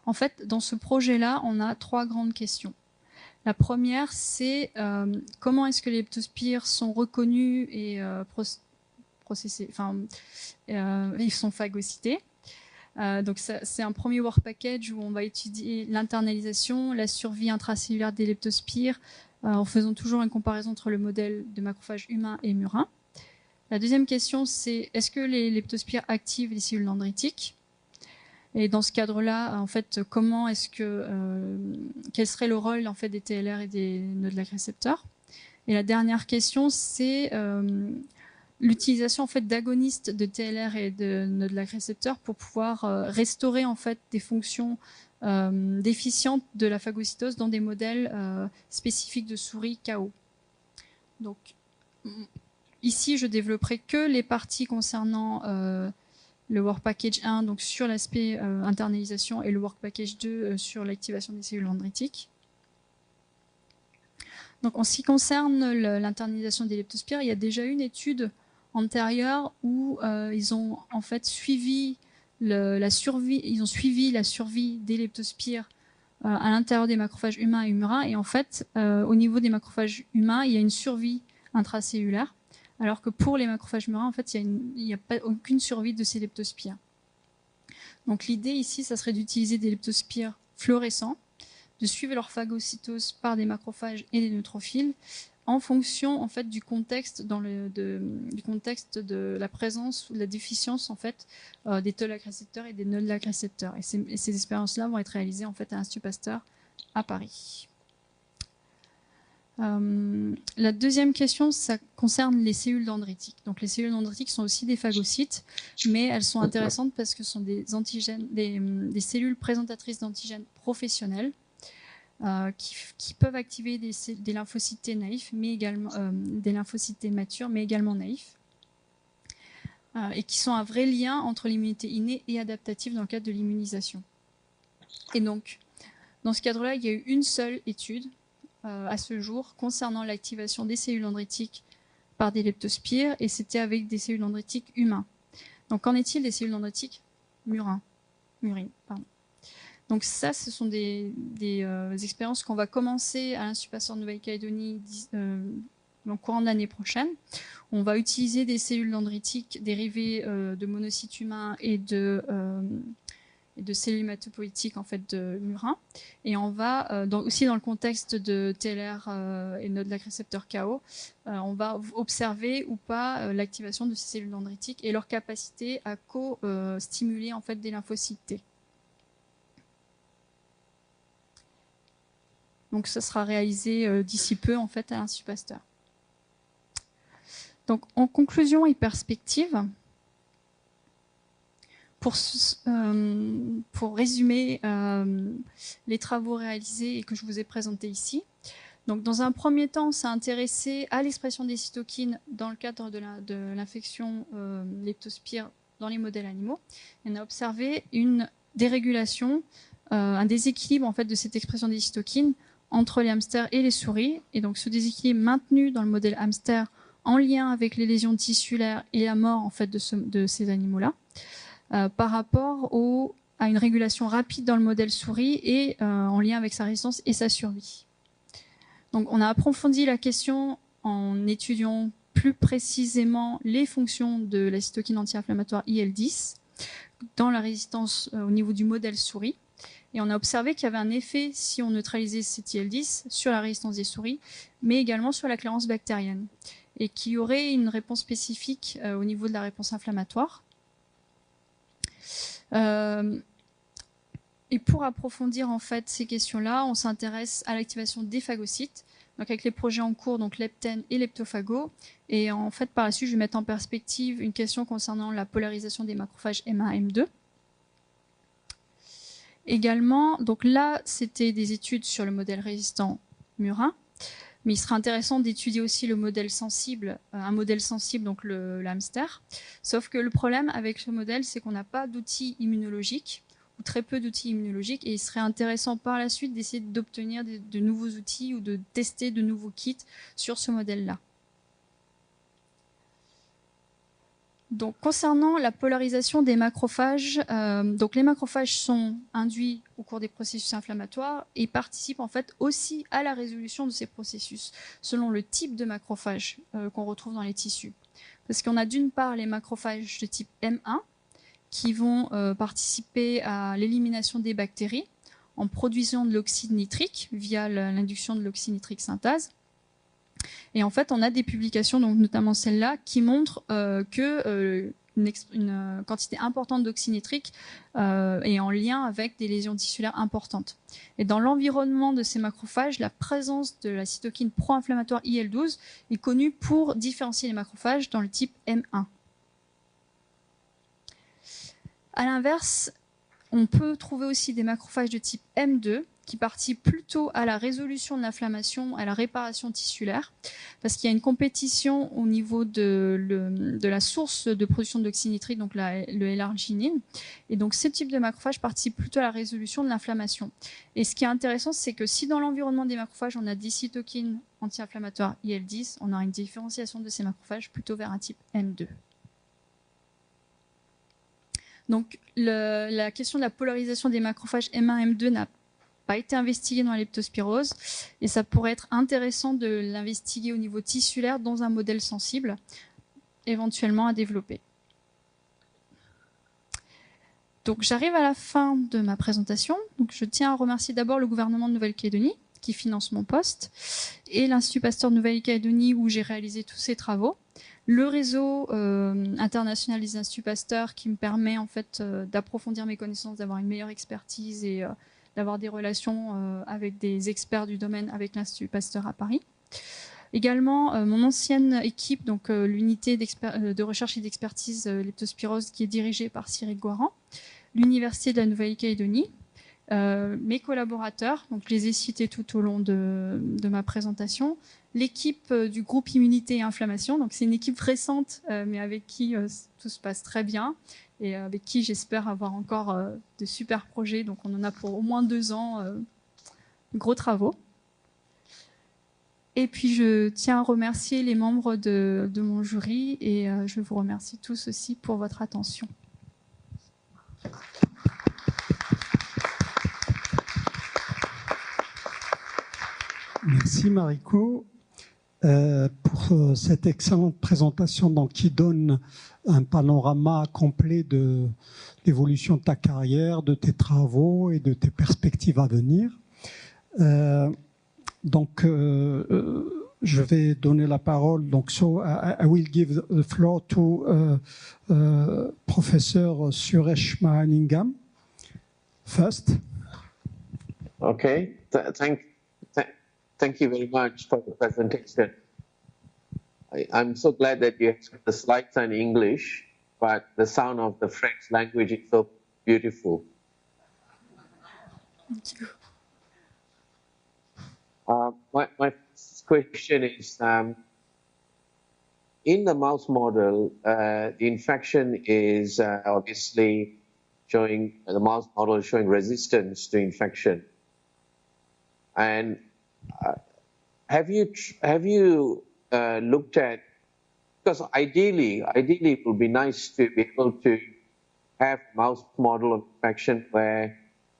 En fait, dans ce projet-là, on a 3 grandes questions. La première, c'est comment est-ce que les leptospires sont reconnus et processés, ils sont phagocytés. Donc c'est un premier work package où on va étudier l'internalisation, la survie intracellulaire des leptospires, en faisant toujours une comparaison entre le modèle de macrophage humain et murin. La deuxième question, c'est est-ce que les leptospires activent les cellules dendritiques? Et dans ce cadre-là, en fait, quel serait le rôle en fait des TLR et des node-lag récepteurs? Et la dernière question, c'est l'utilisation en fait d'agonistes de TLR et de node-lag récepteurs pour pouvoir restaurer en fait des fonctions déficientes de la phagocytose dans des modèles spécifiques de souris KO. Donc ici, je développerai que les parties concernant le Work Package 1, donc sur l'aspect internalisation, et le Work Package 2 sur l'activation des cellules dendritiques. Donc, en ce qui concerne l'internalisation des leptospires, il y a déjà une étude antérieure où ils ont en fait suivi la survie des leptospires à l'intérieur des macrophages humains et murins. Et en fait, au niveau des macrophages humains, il y a une survie intracellulaire, alors que pour les macrophages murins, en fait, il n'y a pas aucune survie de ces leptospires. Donc l'idée ici, ça serait d'utiliser des leptospires fluorescents, de suivre leur phagocytose par des macrophages et des neutrophiles, en fonction en fait du contexte du contexte de la présence ou de la déficience en fait des TLR récepteurs et des node-lag récepteurs. Et ces expériences-là vont être réalisées en fait à l'Institut Pasteur à Paris. La deuxième question, ça concerne les cellules dendritiques. Donc les cellules dendritiques sont aussi des phagocytes, mais elles sont intéressantes parce que ce sont des antigènes, des cellules présentatrices d'antigènes professionnels qui peuvent activer des lymphocytes T naïfs, mais également des lymphocytes T matures, mais également naïfs, et qui sont un vrai lien entre l'immunité innée et adaptative dans le cadre de l'immunisation. Et donc, dans ce cadre-là, il y a eu une seule étude à ce jour concernant l'activation des cellules dendritiques par des leptospires, et c'était avec des cellules dendritiques humains. Donc qu'en est-il des cellules dendritiques murines, pardon. Donc ça, ce sont des expériences qu'on va commencer à l'Institut Pasteur de Nouvelle-Calédonie au courant de l'année prochaine. On va utiliser des cellules dendritiques dérivées de monocytes humains et de cellules hématopoïétiques en fait de murins, et on va aussi dans le contexte de TLR et node-lag récepteur KO, on va observer ou pas l'activation de ces cellules dendritiques et leur capacité à co-stimuler en fait des lymphocytes T. Donc ça sera réalisé d'ici peu en fait à l'Institut Pasteur. Donc en conclusion et perspective, pour résumer les travaux réalisés et que je vous ai présentés ici. Donc, dans un premier temps, on s'est intéressé à l'expression des cytokines dans le cadre de l'infection leptospire dans les modèles animaux. Et on a observé une dérégulation, un déséquilibre en fait, de cette expression des cytokines entre les hamsters et les souris. Et donc, ce déséquilibre maintenu dans le modèle hamster en lien avec les lésions tissulaires et la mort en fait, de ces animaux-là. Par rapport à une régulation rapide dans le modèle souris et en lien avec sa résistance et sa survie. Donc, on a approfondi la question en étudiant plus précisément les fonctions de la cytokine anti-inflammatoire IL-10 dans la résistance au niveau du modèle souris. Et on a observé qu'il y avait un effet, si on neutralisait cet IL-10, sur la résistance des souris, mais également sur la clairance bactérienne. Et qu'il y aurait une réponse spécifique au niveau de la réponse inflammatoire. Et pour approfondir en fait ces questions-là, on s'intéresse à l'activation des phagocytes, donc avec les projets en cours, donc Lepten et Leptofago. Et en fait, par la suite, je vais mettre en perspective une question concernant la polarisation des macrophages M1, M2. Également, donc là, c'était des études sur le modèle résistant murin. Mais il sera intéressant d'étudier aussi le modèle sensible, un modèle sensible, donc le hamster. Sauf que le problème avec ce modèle, c'est qu'on n'a pas d'outils immunologiques, ou très peu d'outils immunologiques, et il serait intéressant par la suite d'essayer d'obtenir de nouveaux outils ou de tester de nouveaux kits sur ce modèle-là. Donc, concernant la polarisation des macrophages, donc les macrophages sont induits au cours des processus inflammatoires et participent en fait aussi à la résolution de ces processus, selon le type de macrophage qu'on retrouve dans les tissus. Parce qu'on a d'une part les macrophages de type M1, qui vont participer à l'élimination des bactéries en produisant de l'oxyde nitrique via l'induction de l'oxyde nitrique synthase. Et en fait, on a des publications, donc notamment celle-là, qui montrent que une quantité importante d'oxyde nitrique est en lien avec des lésions tissulaires importantes. Et dans l'environnement de ces macrophages, la présence de la cytokine pro-inflammatoire IL-12 est connue pour différencier les macrophages dans le type M1. À l'inverse, on peut trouver aussi des macrophages de type M2 qui participent plutôt à la résolution de l'inflammation, à la réparation tissulaire, parce qu'il y a une compétition au niveau de la source de production d'oxyde nitrique, donc le L-arginine. Et donc, ce type de macrophage participe plutôt à la résolution de l'inflammation. Et ce qui est intéressant, c'est que si dans l'environnement des macrophages, on a des cytokines anti-inflammatoires IL-10, on aura une différenciation de ces macrophages plutôt vers un type M2. Donc, la question de la polarisation des macrophages M1 M2 n'a pas été investiguée dans la leptospirose et ça pourrait être intéressant de l'investiguer au niveau tissulaire dans un modèle sensible, éventuellement à développer. Donc, j'arrive à la fin de ma présentation. Donc, je tiens à remercier d'abord le gouvernement de Nouvelle-Calédonie qui finance mon poste et l'Institut Pasteur de Nouvelle-Calédonie où j'ai réalisé tous ces travaux. Le réseau international des Instituts Pasteur qui me permet en fait d'approfondir mes connaissances, d'avoir une meilleure expertise et d'avoir des relations avec des experts du domaine avec l'Institut Pasteur à Paris. Également, mon ancienne équipe, donc l'unité de recherche et d'expertise leptospirose qui est dirigée par Cyril Goiran, l'Université de la Nouvelle-Calédonie, mes collaborateurs, donc je les ai cités tout au long de ma présentation, l'équipe du groupe Immunité et Inflammation, donc c'est une équipe récente, mais avec qui tout se passe très bien et avec qui j'espère avoir encore de super projets. Donc on en a pour au moins 2 ans, gros travaux. Et puis je tiens à remercier les membres de mon jury et je vous remercie tous aussi pour votre attention. Merci Mariko pour cette excellente présentation donc, qui donne un panorama complet de l'évolution de ta carrière, de tes travaux et de tes perspectives à venir. Je vais donner la parole. Donc, I will give the floor to Professor Suresh Mahalingam first. Okay, thank you very much for the presentation. I'm so glad that you have the slides in English, but the sound of the French language is so beautiful. Thank you. My first question is, in the mouse model, the infection is obviously showing, the mouse model is showing resistance to infection. And have you looked at, because ideally it would be nice to be able to have mouse model of infection where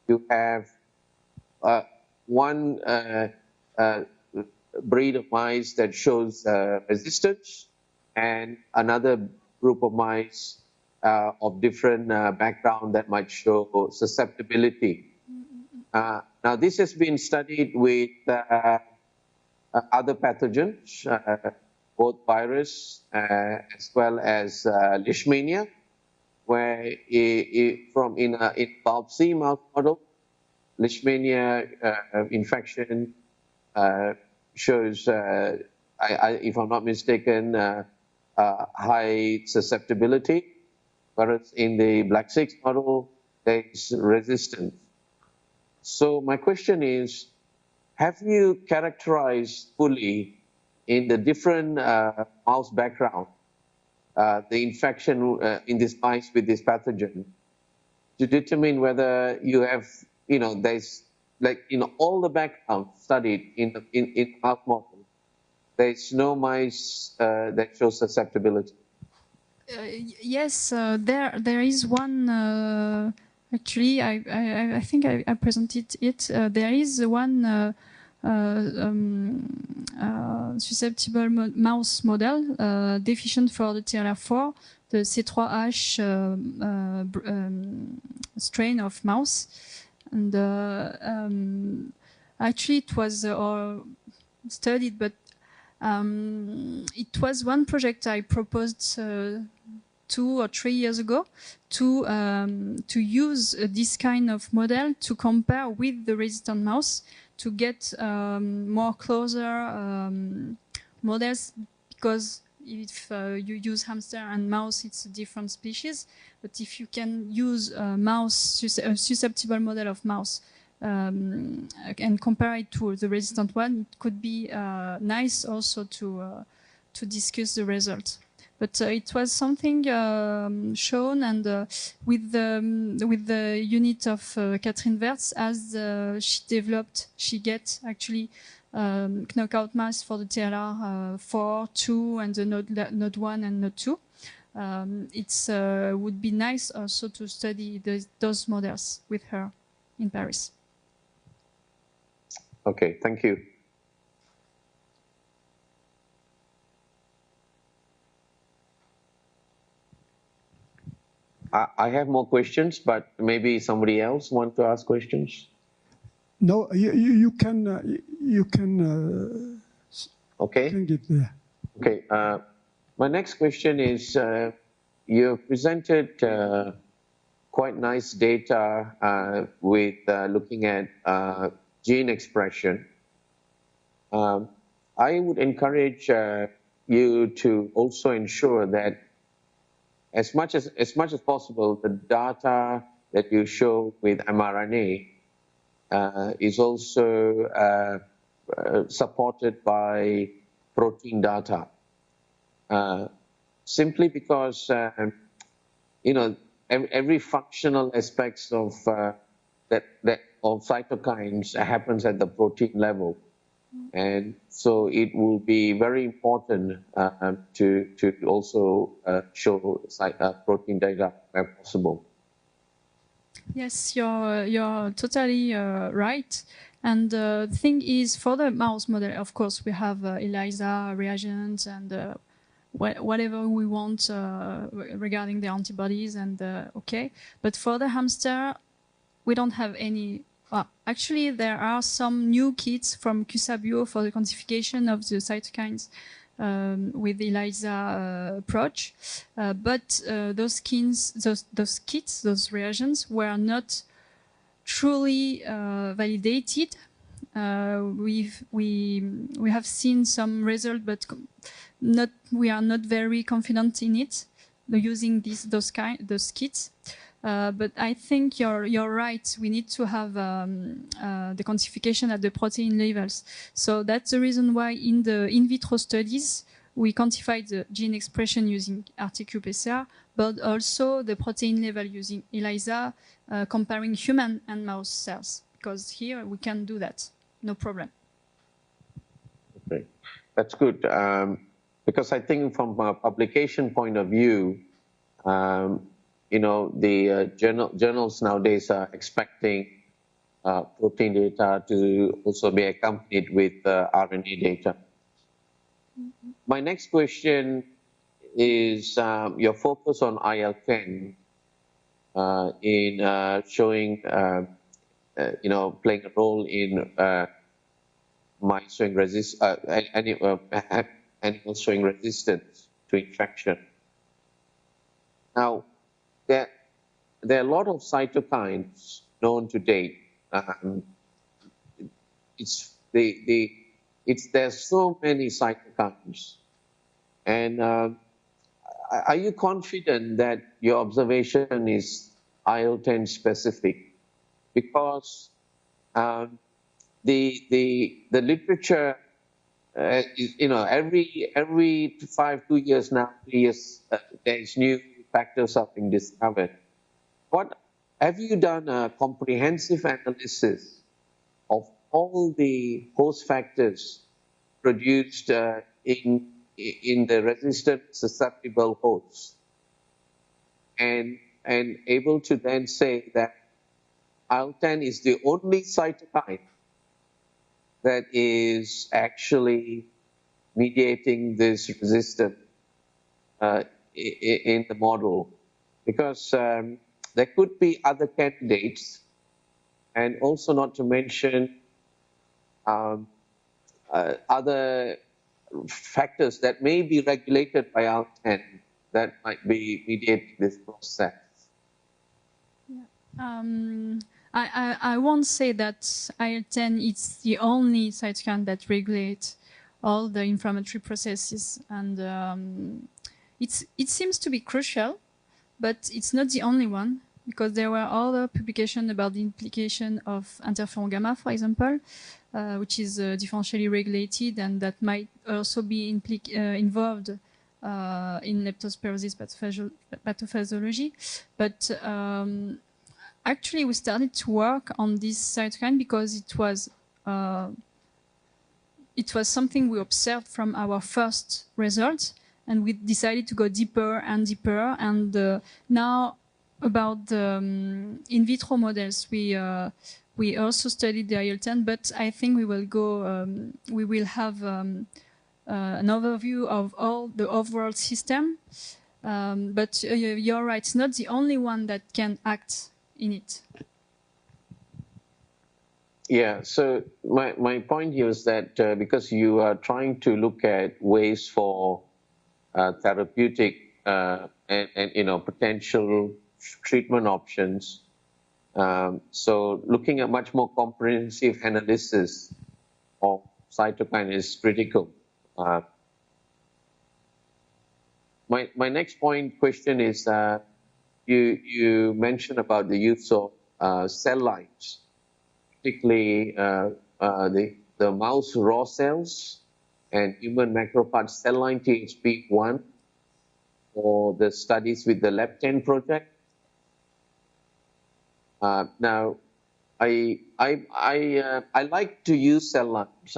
you have one breed of mice that shows resistance and another group of mice of different background that might show susceptibility. Now, this has been studied with other pathogens, both virus as well as Leishmania, where in biopsy mouse model, Leishmania infection shows, if I'm not mistaken, high susceptibility, whereas in the Black 6 model, there is resistance. So my question is, have you characterized fully in the different mouse background the infection in this mice with this pathogen to determine whether you have, there's like, all the background studied in mouse model, there's no mice that show susceptibility? Yes, there is one. Actually, I think I presented it. There is one susceptible mouse model deficient for the TLR4 the C3H strain of mouse. And actually it was studied, but it was one project I proposed 2 or 3 years ago to use this kind of model to compare with the resistant mouse to get more closer models, because if you use hamster and mouse, it's a different species. But if you can use a susceptible model of mouse and compare it to the resistant one, it could be nice also to discuss the results. But it was something shown, and with the unit of Catherine Wertz, as she gets actually knockout mouse for the TLR4, 2, and the node 1 and node 2. It would be nice also to study those models with her in Paris. Okay, thank you. I have more questions, but maybe somebody else want to ask questions. No, you can Okay. can get there. Okay. My next question is: you presented quite nice data with looking at gene expression. I would encourage you to also ensure that as much as possible, the data that you show with mRNA is also supported by protein data. Simply because every functional aspects of of cytokines happens at the protein level. And so it will be very important to also show protein data where possible. Yes, you're totally right. And the thing is, for the mouse model, of course, we have ELISA reagents and whatever we want regarding the antibodies, and okay. But for the hamster, we don't have any. Actually, there are some new kits from QSABio for the quantification of the cytokines with the ELISA approach, but those kits, those reagents were not truly validated. We have seen some result, but we are not very confident in it using those kits. But I think you're right. We need to have the quantification at the protein levels. So that's the reason why in the in vitro studies we quantified the gene expression using RT-qPCR, but also the protein level using ELISA, comparing human and mouse cells. Because here we can do that, no problem. Okay, that's good. Because I think from a publication point of view, the journals nowadays are expecting protein data to also be accompanied with RNA data. Mm-hmm. My next question is your focus on IL-10 in showing, playing a role in mice showing animals showing resistance to infection. Now, there are a lot of cytokines known to date. There's so many cytokines, and are you confident that your observation is IL-10 specific? Because the literature, every 2 years now, 3 years, there is new factors are being discovered. Have you done a comprehensive analysis of all the host factors produced in the resistant susceptible hosts, and able to then say that IL-10 is the only cytokine that is actually mediating this resistance in the model, because there could be other candidates, and also not to mention other factors that may be regulated by IL-10 that might be mediate this process. I won't say that IL-10 is the only cytokine that regulates all the inflammatory processes, and it seems to be crucial, but it's not the only one, because there were other publications about the implication of interferon gamma, for example, which is differentially regulated, and that might also be involved in leptospirosis pathophysiology. But actually, we started to work on this cytokine because it was something we observed from our first results, and we decided to go deeper and deeper. And now, about the in vitro models, we also studied the IL-10, but I think we will go. We will have an overview of all the overall system. But you're right; it's not the only one that can act in it. Yeah, so my point here is that because you are trying to look at ways for therapeutic and potential treatment options, so looking at much more comprehensive analysis of cytokine is critical. My next question is you mentioned about the use of cell lines, particularly the mouse raw cells and human macrophage cell line THP1 for the studies with the Leptin project. Now, I like to use cell lines,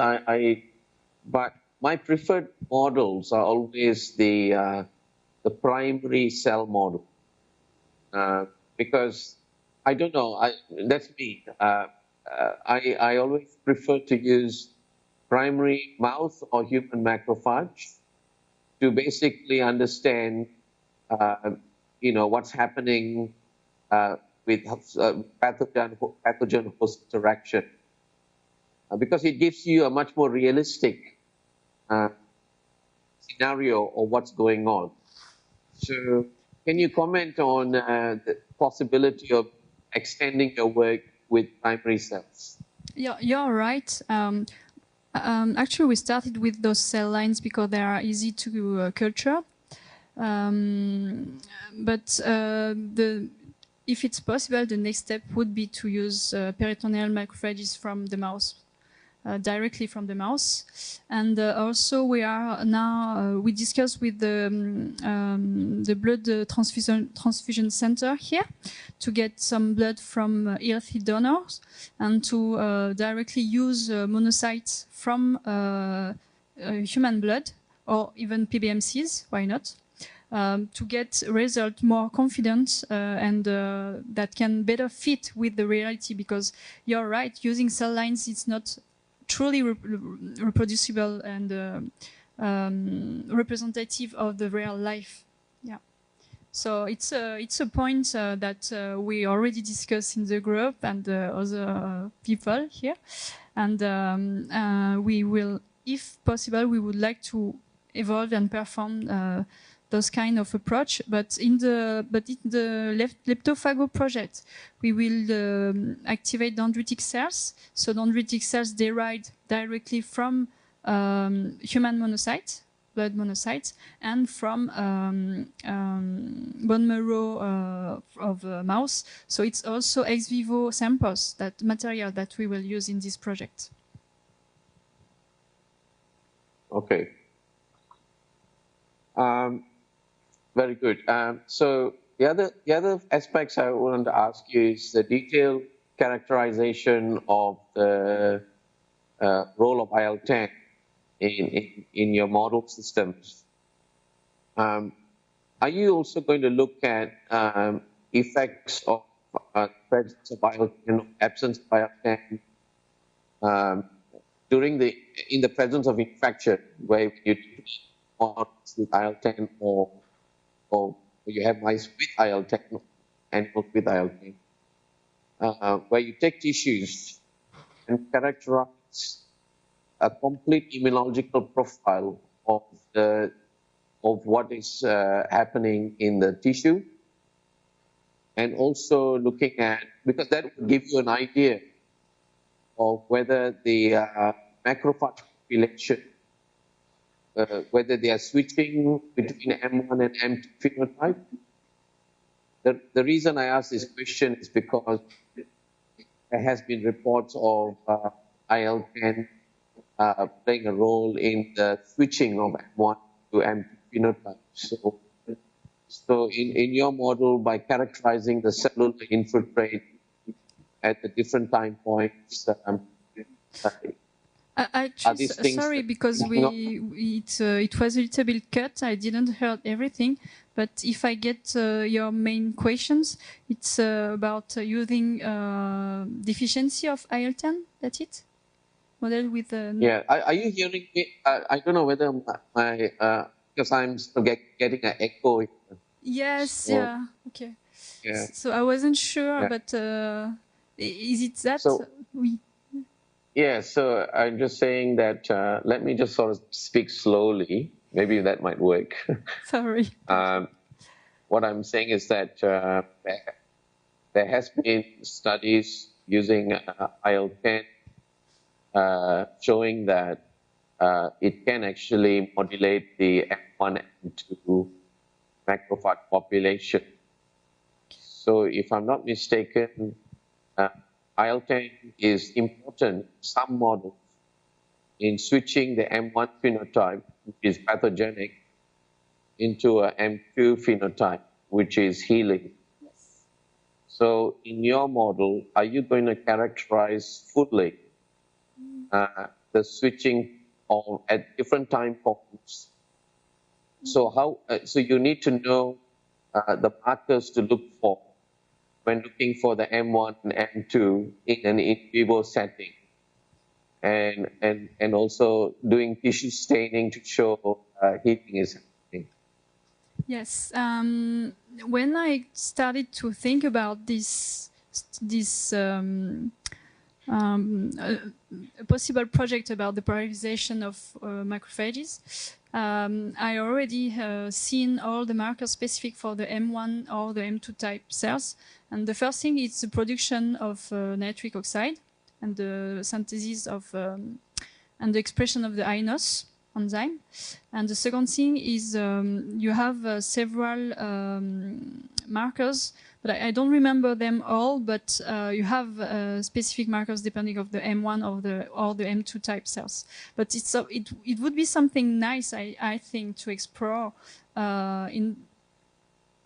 but my preferred models are always the primary cell model, because I don't know, that's me. I always prefer to use primary mouse or human macrophage to basically understand, what's happening with pathogen-host interaction, because it gives you a much more realistic scenario of what's going on. So, can you comment on the possibility of extending your work with primary cells? Yeah, you're right. Actually, we started with those cell lines because they are easy to culture. But if it's possible, the next step would be to use peritoneal macrophages from the mouse, directly from the mouse. And also, we are now we discussed with the blood transfusion center here to get some blood from healthy donors and to directly use monocytes from human blood or even PBMCs. Why not? To get result more confident and that can better fit with the reality, because you're right, using cell lines, it's not truly reproducible and representative of the real life. Yeah. So it's a point that we already discussed in the group and other people here, and we will, if possible, we would like to evolve and perform those kind of approach, but in the Leptophago project, we will activate dendritic cells. So dendritic cells derived directly from human monocytes, blood monocytes, and from bone marrow of mouse. So it's also ex vivo samples, that material that we will use in this project. Okay. Very good. So the other aspects I wanted to ask you is the detailed characterization of the role of IL-10 in your model systems. Are you also going to look at effects of presence of IL-10, absence of IL-10 in the presence of infection, where you treat with IL-10 or or you have mice with IL-10, animals with IL-10, where you take tissues and characterize a complete immunological profile of what is happening in the tissue, and also looking at, because that will give you an idea of whether the macrophage population, whether they are switching between M1 and M2 phenotype. The reason I ask this question is because there has been reports of IL-10 playing a role in the switching of M1 to M2 phenotype. So in your model, by characterizing the cellular infiltrate at the different time points, Actually, sorry, because it was a little bit cut. I didn't hear everything. But if I get your main questions, it's about using deficiency of IL-10. That's it. Model with yeah. Are you hearing me? I don't know whether my because I'm still getting an echo. Yes. So, yeah. Okay. Yeah. So I wasn't sure, yeah. But is it that? So, oui. Yeah, so I'm just saying that, let me just sort of speak slowly. Maybe that might work. Sorry. What I'm saying is that there has been studies using IL-10 showing that it can actually modulate the M1 and M2 macrophage population. So if I'm not mistaken, IL-10 is important in some models in switching the M1 phenotype, which is pathogenic, into a M2 phenotype, which is healing. Yes. So in your model, are you going to characterize fully the switching at different time points? So so you need to know the markers to look for when looking for the M1 and M2 in an in vivo setting, and also doing tissue staining to show healing is happening. Yes. When I started to think about this a possible project about the polarization of macrophages, I already seen all the markers specific for the M1 or the M2 type cells. And the first thing is the production of nitric oxide and the synthesis of and the expression of the INOS enzyme. And the second thing is you have several markers, but I don't remember them all. But you have specific markers depending on the M1 or the M2 type cells. But it would be something nice, I think, to explore in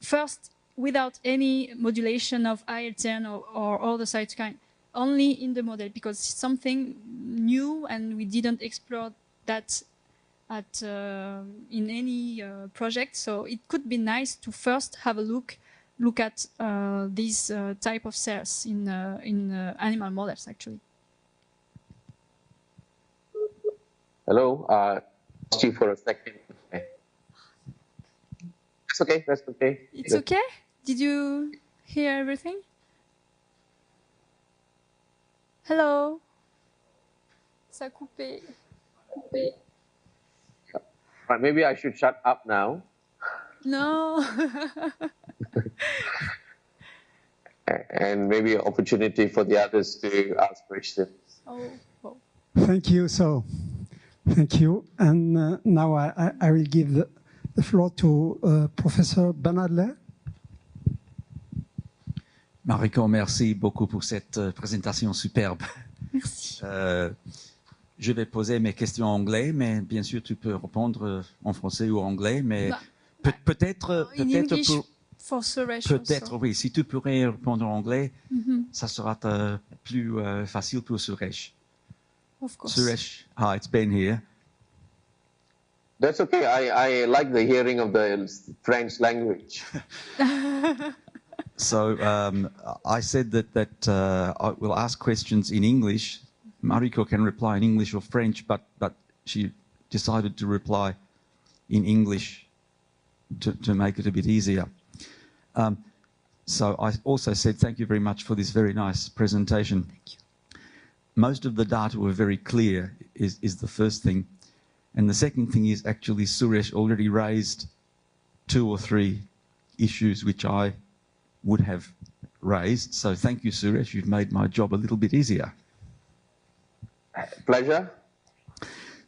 first without any modulation of IL-10 or other cytokine, only in the model, because it's something new and we didn't explore that at in any project. So it could be nice to first have a look at these type of cells in animal models, actually. Hello, lost you for a second. That's okay. That's okay. It's okay. Did you hear everything? Hello. Ça a coupé. Right, maybe I should shut up now. No. And maybe an opportunity for the others to ask questions. Oh. Thank you. So, thank you. And now I will give the floor to Professor Bernard-Lay. Mariko, merci beaucoup pour cette présentation superbe. Merci. Je vais poser mes questions en anglais, mais bien sûr, tu peux répondre en français ou en anglais, mais peut-être oui, si tu pourrais répondre en anglais, ça sera plus facile pour Suresh. Of course. Suresh, hi, it's Ben here. That's okay. I like the hearing of the French language. So I said that I will ask questions in English. Mariko can reply in English or French, but she decided to reply in English. to make it a bit easier. So I also said thank you very much for this very nice presentation. Thank you. Most of the data were very clear, is the first thing. And the second thing is actually Suresh already raised 2 or 3 issues which I would have raised. So thank you, Suresh. You've made my job a little bit easier. Pleasure.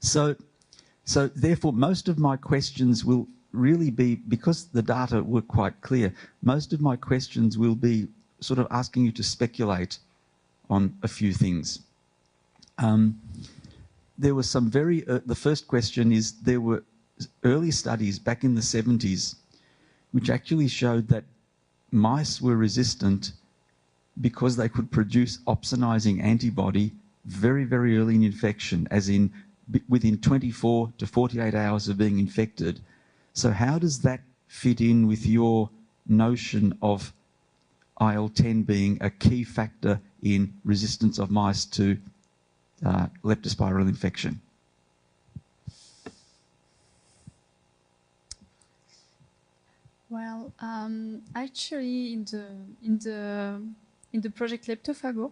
So therefore, most of my questions will really be, because the data were quite clear, most of my questions will be sort of asking you to speculate on a few things. There was some very, the first question is, there were early studies back in the 70s which actually showed that mice were resistant because they could produce opsonizing antibody very, very early in infection, as in within 24 to 48 hours of being infected. So how does that fit in with your notion of IL-10 being a key factor in resistance of mice to leptospiral infection? Well, actually, in the project Leptophago,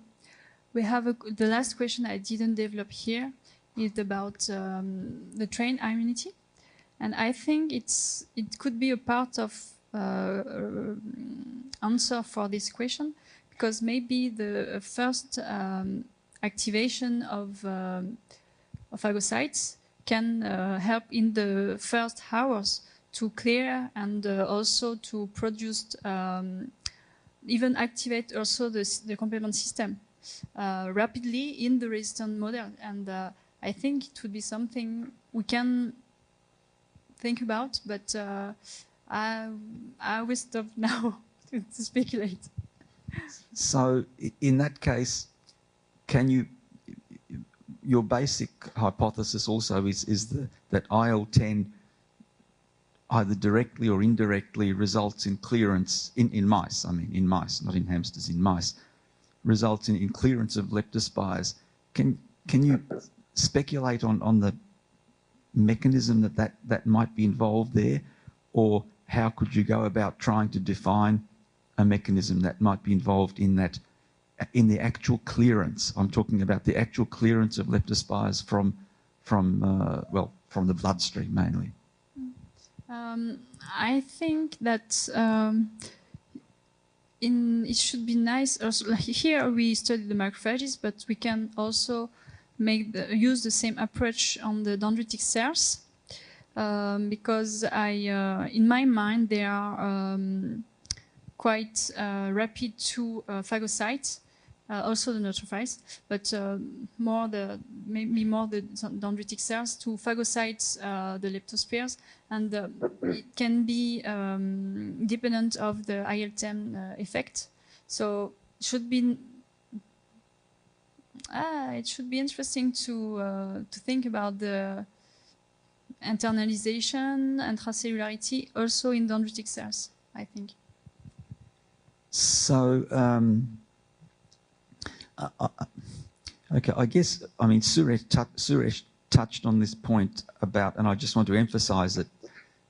we have the last question I didn't develop here is about the trained immunity, and I think it could be a part of answer for this question, because maybe the first activation of phagocytes can help in the first hours to clear and also to produce, even activate also the complement system rapidly in the resistant model. And I think it would be something we can think about, but I will stop now to speculate. So in that case, can you, your basic hypothesis also is that IL-10 either directly or indirectly results in clearance, in mice, I mean in mice, not in hamsters, in mice, results in clearance of leptospires. Can you speculate on the mechanism that might be involved there, or how could you go about trying to define a mechanism that might be involved in that, in the actual clearance? I'm talking about the actual clearance of leptospires from the bloodstream mainly. I think that it should be nice. Also, like here we study the macrophages, but we can also use the same approach on the dendritic cells, because in my mind they are quite rapid to phagocytes, also the neutrophiles, but maybe more the dendritic cells to phagocytes the leptospirs, and it can be dependent of the IL-10 effect. So it should be interesting to think about the internalization and intracellularity also in dendritic cells, I think. So, okay, I guess, I mean, Suresh touched on this point about, and I just want to emphasize that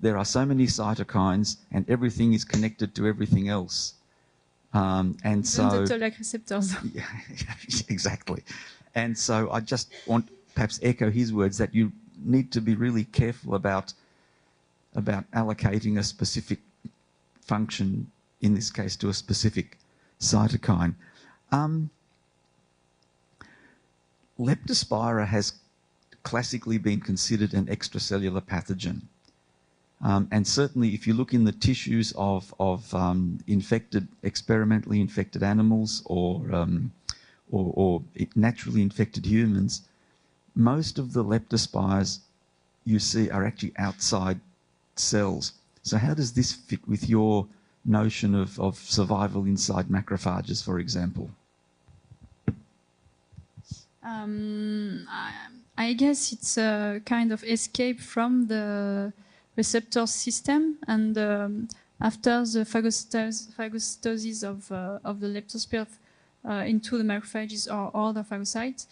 there are so many cytokines and everything is connected to everything else. And so, the toll-like receptors. Yeah, exactly. And so I just want perhaps echo his words that you need to be really careful about allocating a specific function, in this case to a specific cytokine. Leptospira has classically been considered an extracellular pathogen. And certainly if you look in the tissues of experimentally infected animals or naturally infected humans, most of the leptospires you see are actually outside cells. So how does this fit with your notion of survival inside macrophages, for example? I guess it's a kind of escape from the receptor system, and after the phagocytosis of the leptosphere into the macrophages or other phagocytes,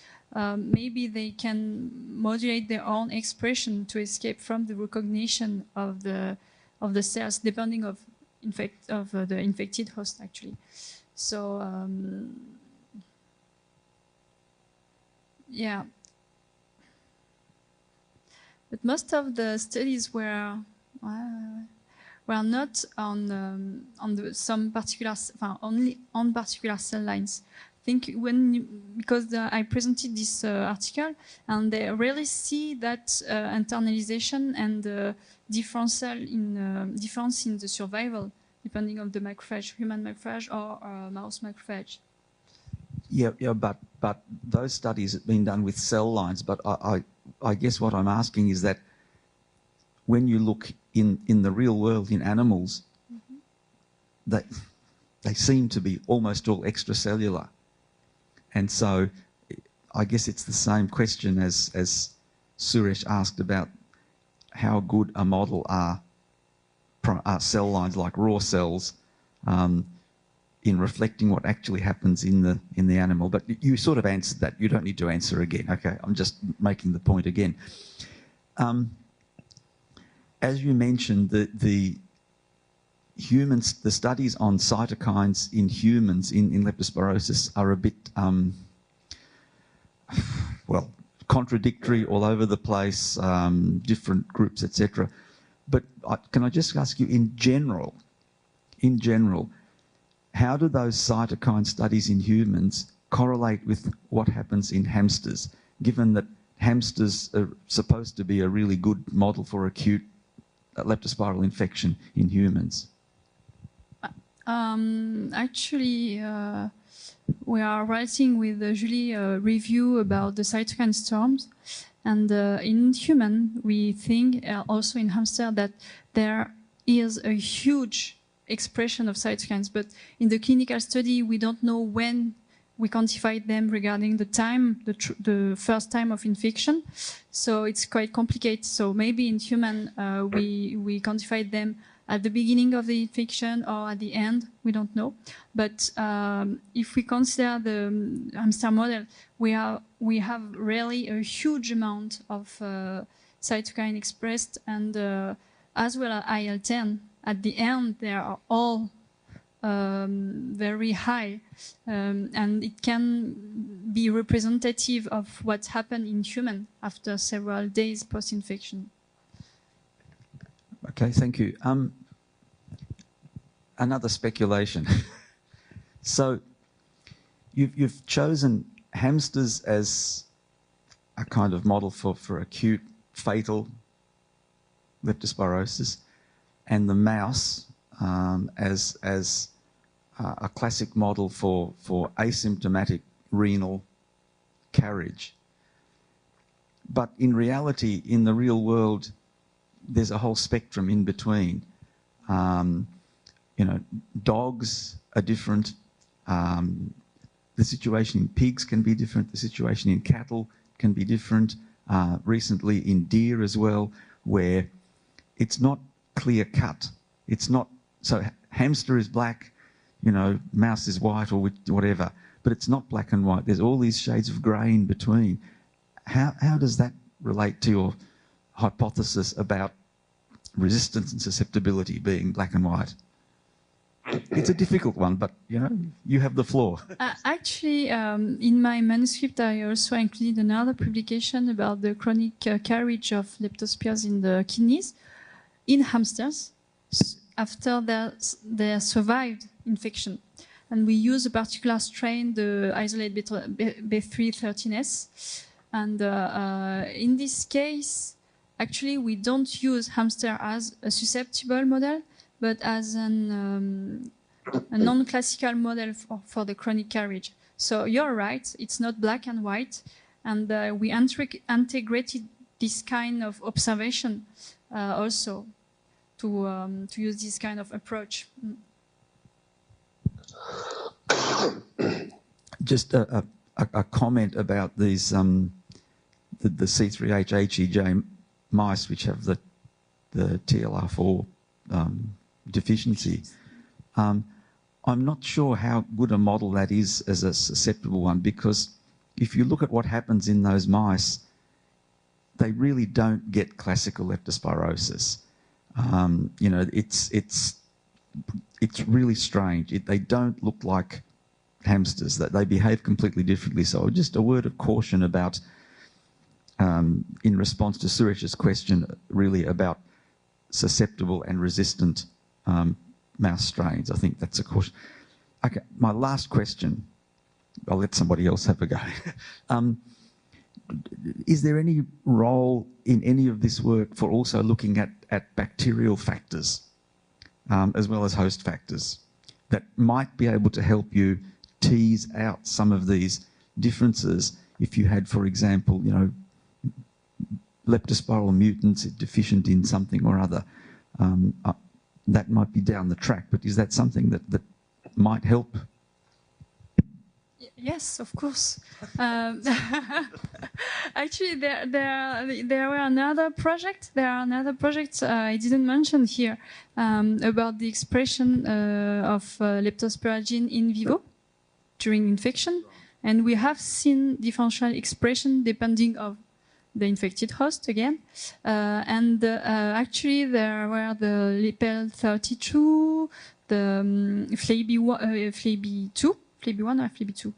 maybe they can modulate their own expression to escape from the recognition of the of the cells, depending of the infected host actually. So yeah, but most of the studies were not on some particular, only on particular cell lines. I think because I presented this article, and they really see that internalization and difference in the survival depending on the macrophage, human macrophage or mouse macrophage. Yeah, but those studies have been done with cell lines. But I guess what I'm asking is that when you look in the real world in animals, they seem to be almost all extracellular. And so I guess it's the same question as Suresh asked about how good a model are cell lines like raw cells in reflecting what actually happens in the animal. But you sort of answered that. You don't need to answer again. Okay, I'm just making the point again. As you mentioned, the studies on cytokines in humans in leptospirosis are a bit, well, contradictory, all over the place, different groups, etc. But can I just ask you, in general, how do those cytokine studies in humans correlate with what happens in hamsters, given that hamsters are supposed to be a really good model for acute leptospiral infection in humans? Actually, we are writing with Julie a review about the cytokine storms. And in human, we think, also in hamster, that there is a huge expression of cytokines. But in the clinical study, we don't know when we quantified them regarding the time, the first time of infection. So it's quite complicated. So maybe in human, we quantified them at the beginning of the infection or at the end, we don't know. But if we consider the hamster model, we have really a huge amount of cytokine expressed, and as well as IL-10. At the end, they are all very high, and it can be representative of what happened in human after several days post-infection. Okay, thank you. Another speculation. So you've chosen hamsters as a kind of model for acute fatal leptospirosis, and the mouse as a classic model for asymptomatic renal carriage. But in reality, in the real world, there's a whole spectrum in between. You know, dogs are different. The situation in pigs can be different. The situation in cattle can be different. Recently in deer as well, where it's not clear cut. It's not, so hamster is black, you know, mouse is white or whatever, but it's not black and white. There's all these shades of grey in between. How does that relate to your hypothesis about resistance and susceptibility being black and white? It's a difficult one, but, you know, you have the floor. Actually, in my manuscript, I also included another publication about the chronic carriage of leptospirosis in the kidneys in hamsters after their survived infection. And we use a particular strain, the isolate B313S. And in this case, actually, we don't use hamster as a susceptible model, but as a non-classical model for the chronic carriage. So you're right, it's not black and white, and we integrated this kind of observation also to use this kind of approach. Just a comment about these the C3H HEJ mice, which have the TLR4 deficiency. I'm not sure how good a model that is as a susceptible one, because if you look at what happens in those mice, they really don't get classical leptospirosis. You know, it's really strange. They don't look like hamsters. That they behave completely differently. So just a word of caution about, in response to Suresh's question, really about susceptible and resistant mouse strains. I think that's a caution. Okay, my last question. I'll let somebody else have a go. Is there any role in any of this work for also looking at bacterial factors as well as host factors that might be able to help you tease out some of these differences if you had, for example, you know, leptospiral mutants deficient in something or other? That might be down the track, but is that something that might help? Yes, of course. Actually, there were another project. There are another projects I didn't mention here about the expression of Leptospira gene in vivo during infection, and we have seen differential expression depending on the infected host again. Actually, there were the LPL32, the FLABI2, FLABI1 or FLABI2.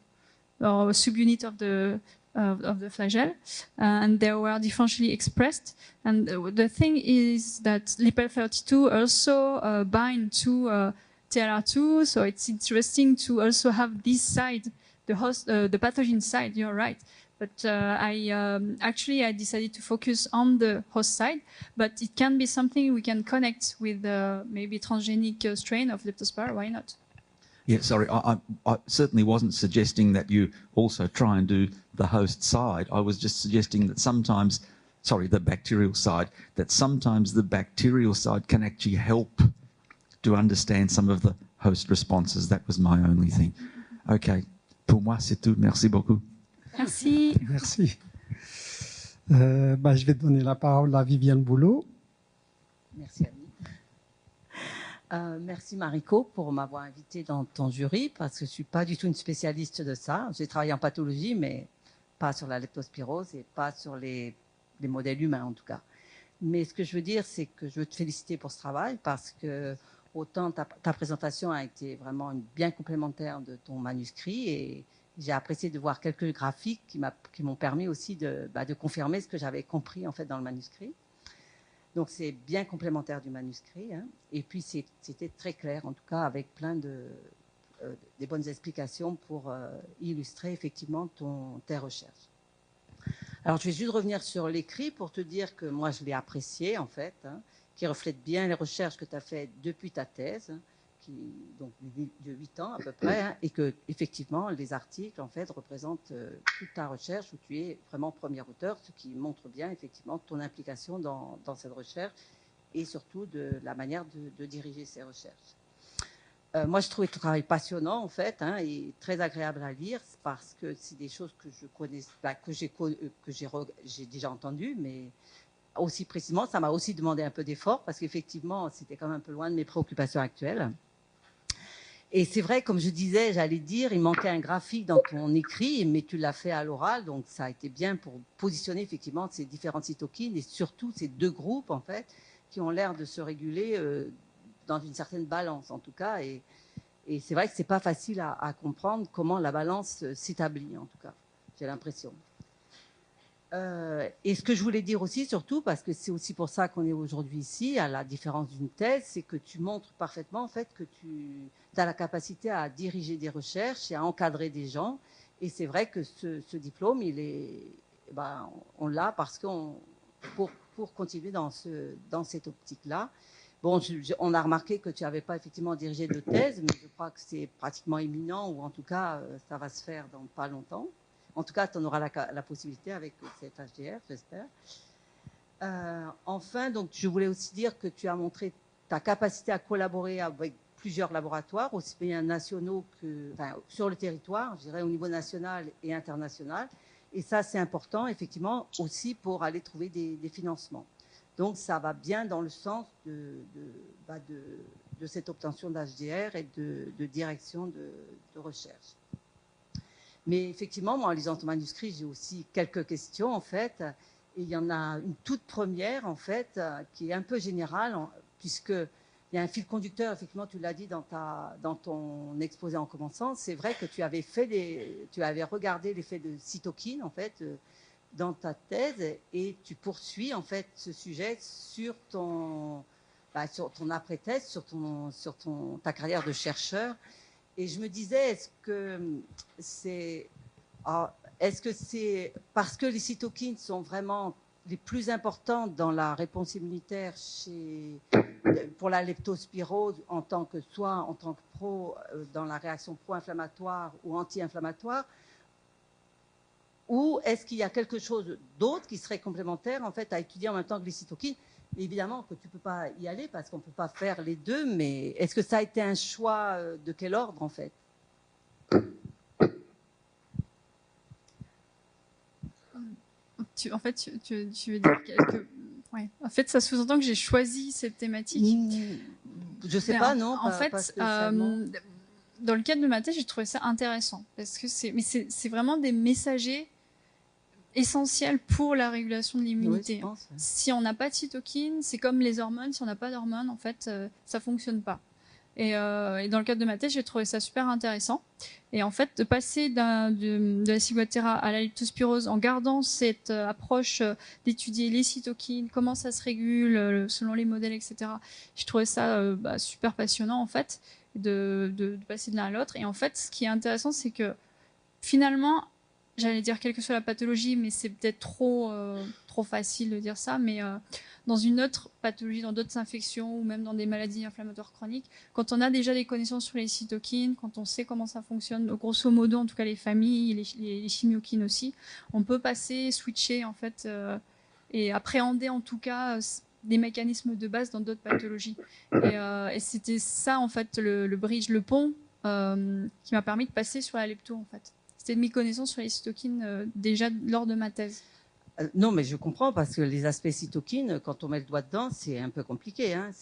Or a subunit of the flagell, and they were differentially expressed. And the thing is that LPL32 also bind to TLR2, so it's interesting to also have this side, the host, the pathogen side. You're right, but I decided to focus on the host side. But it can be something we can connect with maybe transgenic strain of Leptospira. Why not? Yeah, sorry, I certainly wasn't suggesting that you also try and do the host side. I was just suggesting that sometimes, sorry, the bacterial side, that sometimes the bacterial side can actually help to understand some of the host responses. That was my only thing. Okay, pour moi c'est tout. Merci beaucoup. Merci. Merci. Je vais donner la parole à Viviane Boulot. Merci, Annie. Merci Mariko pour m'avoir invité dans ton jury parce que je ne suis pas du tout une spécialiste de ça. J'ai travaillé en pathologie, mais pas sur la leptospirose et pas sur les modèles humains en tout cas. Mais ce que je veux dire, c'est que je veux te féliciter pour ce travail parce que autant ta présentation a été vraiment bien complémentaire de ton manuscrit et j'ai apprécié de voir quelques graphiques qui m'ont permis aussi de confirmer ce que j'avais compris en fait dans le manuscrit. Donc c'est bien complémentaire du manuscrit, hein. Et puis c'était très clair, en tout cas avec plein des bonnes explications pour illustrer effectivement tes recherches. Alors je vais juste revenir sur l'écrit pour te dire que moi je l'ai apprécié en fait, hein, qui reflète bien les recherches que tu as faites depuis ta thèse, donc de 8 ans à peu près, hein, et que effectivement les articles en fait représentent toute ta recherche où tu es vraiment premier auteur, ce qui montre bien effectivement ton implication dans cette recherche et surtout de la manière de diriger ces recherches. Moi je trouvais ton travail passionnant en fait, hein, et très agréable à lire parce que c'est des choses que je connais, que j'ai déjà entendues, mais aussi précisément ça m'a aussi demandé un peu d'effort parce qu'effectivement c'était quand même un peu loin de mes préoccupations actuelles. Et c'est vrai, comme je disais, j'allais dire, il manquait un graphique dans ton écrit, mais tu l'as fait à l'oral, donc ça a été bien pour positionner effectivement ces différentes cytokines et surtout ces deux groupes en fait qui ont l'air de se réguler dans une certaine balance en tout cas. Et c'est vrai que c'est pas facile à comprendre comment la balance s'établit en tout cas. J'ai l'impression. Et ce que je voulais dire aussi, surtout, parce que c'est aussi pour ça qu'on est aujourd'hui ici, à la différence d'une thèse, c'est que tu montres parfaitement en fait que tu as la capacité à diriger des recherches et à encadrer des gens. Et c'est vrai que ce diplôme, on l'a parce pour continuer dans cette optique-là. Bon, on a remarqué que tu n'avais pas effectivement dirigé de thèse, mais je crois que c'est pratiquement imminent, ou en tout cas, ça va se faire dans pas longtemps. En tout cas, tu en auras la possibilité avec cette HDR, j'espère. Enfin, donc, je voulais aussi dire que tu as montré ta capacité à collaborer avec plusieurs laboratoires, aussi bien nationaux que sur le territoire, je dirais au niveau national et international. Et ça, c'est important, effectivement, aussi pour aller trouver des financements. Donc, ça va bien dans le sens de cette obtention d'HDR et de direction de recherche. Mais effectivement, moi, en lisant ton manuscrit, j'ai aussi quelques questions, en fait. Et il y en a une toute première, en fait, qui est un peu générale, puisqu'il y a un fil conducteur, effectivement, tu l'as dit dans ton exposé en commençant, c'est vrai que tu avais regardé l'effet de cytokine, en fait, dans ta thèse, et tu poursuis, en fait, ce sujet sur ton après-thèse, sur ta carrière de chercheur. Et je me disais, est-ce que c'est parce que les cytokines sont vraiment les plus importantes dans la réponse immunitaire pour la leptospirose soit en tant que dans la réaction pro-inflammatoire ou anti-inflammatoire, ou est-ce qu'il y a quelque chose d'autre qui serait complémentaire en fait à étudier en même temps que les cytokines? Évidemment que tu ne peux pas y aller parce qu'on ne peut pas faire les deux, mais est-ce que ça a été un choix de quel ordre en fait? En fait, tu veux dire que ouais. En fait, ça sous-entend que j'ai choisi cette thématique. Je ne sais pas, non. En fait, dans le cadre de ma thèse, j'ai trouvé ça intéressant parce que c'est vraiment des messagers essentiel pour la régulation de l'immunité. Oui, si on n'a pas de cytokines, c'est comme les hormones, si on n'a pas d'hormones, en fait, ça fonctionne pas. Et dans le cadre de ma thèse, j'ai trouvé ça super intéressant. Et en fait, de passer de la ciguatera à la leptospirose en gardant cette approche d'étudier les cytokines, comment ça se régule selon les modèles, etc. Je trouvais ça super passionnant, en fait, de passer de l'un à l'autre. Et en fait, ce qui est intéressant, c'est que finalement, j'allais dire quelle que soit la pathologie, mais c'est peut-être trop facile de dire ça, mais dans une autre pathologie, dans d'autres infections ou même dans des maladies inflammatoires chroniques, quand on a déjà des connaissances sur les cytokines, quand on sait comment ça fonctionne, grosso modo, en tout cas les familles, les chimiokines aussi, on peut switcher en fait, et appréhender en tout cas des mécanismes de base dans d'autres pathologies. Et c'était ça en fait le bridge, le pont qui m'a permis de passer sur la lepto en fait. C'était de mes connaissances sur les cytokines déjà lors de ma thèse. Non, mais je comprends parce que les aspects cytokines, quand on met le doigt dedans, c'est un peu compliqué. Hein.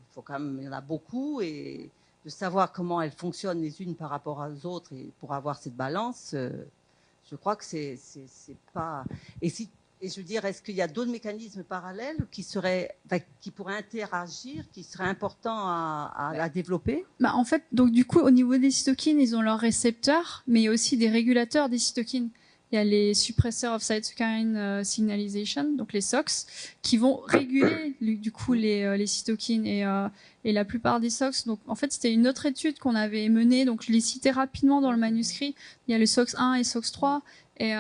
Faut quand même, il y en a beaucoup et de savoir comment elles fonctionnent les unes par rapport aux autres et pour avoir cette balance, je crois que c'est pas. Et je veux dire, est-ce qu'il y a d'autres mécanismes parallèles qui pourraient interagir, qui seraient importants à développer? En fait, donc du coup, au niveau des cytokines, ils ont leurs récepteurs, mais il y a aussi des régulateurs des cytokines. Il y a les suppresseurs of cytokine signalization, donc les SOX, qui vont réguler du coup les cytokines et la plupart des SOX. Donc en fait, c'était une autre étude qu'on avait menée, donc je l'ai citée rapidement dans le manuscrit. Il y a le SOX 1 et SOX 3. Et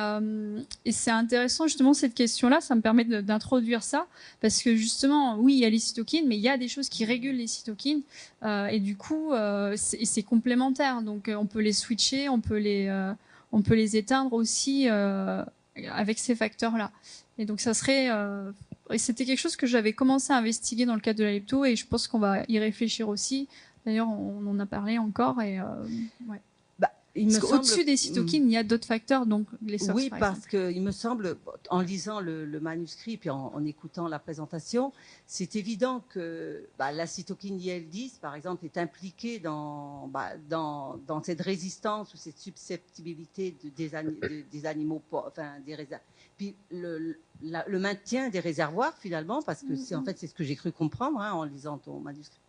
c'est intéressant justement cette question-là, ça me permet d'introduire ça, parce que justement, oui, il y a les cytokines, mais il y a des choses qui régulent les cytokines, et du coup, c'est complémentaire. Donc on peut les switcher, on peut les éteindre aussi avec ces facteurs-là. Et donc ça serait, et c'était quelque chose que j'avais commencé à investiguer dans le cadre de la lepto, et je pense qu'on va y réfléchir aussi. D'ailleurs, on en a parlé encore, et ouais. Parce qu'au-dessus des cytokines, il y a d'autres facteurs, donc les SOX. Oui, parce qu'il me semble, en lisant le manuscrit puis en écoutant la présentation, c'est évident que la cytokine IL-10, par exemple, est impliquée dans cette résistance ou cette susceptibilité des animaux, enfin des réservoirs. Puis le maintien des réservoirs finalement, parce que c'est ce que j'ai cru comprendre en lisant ton manuscrit.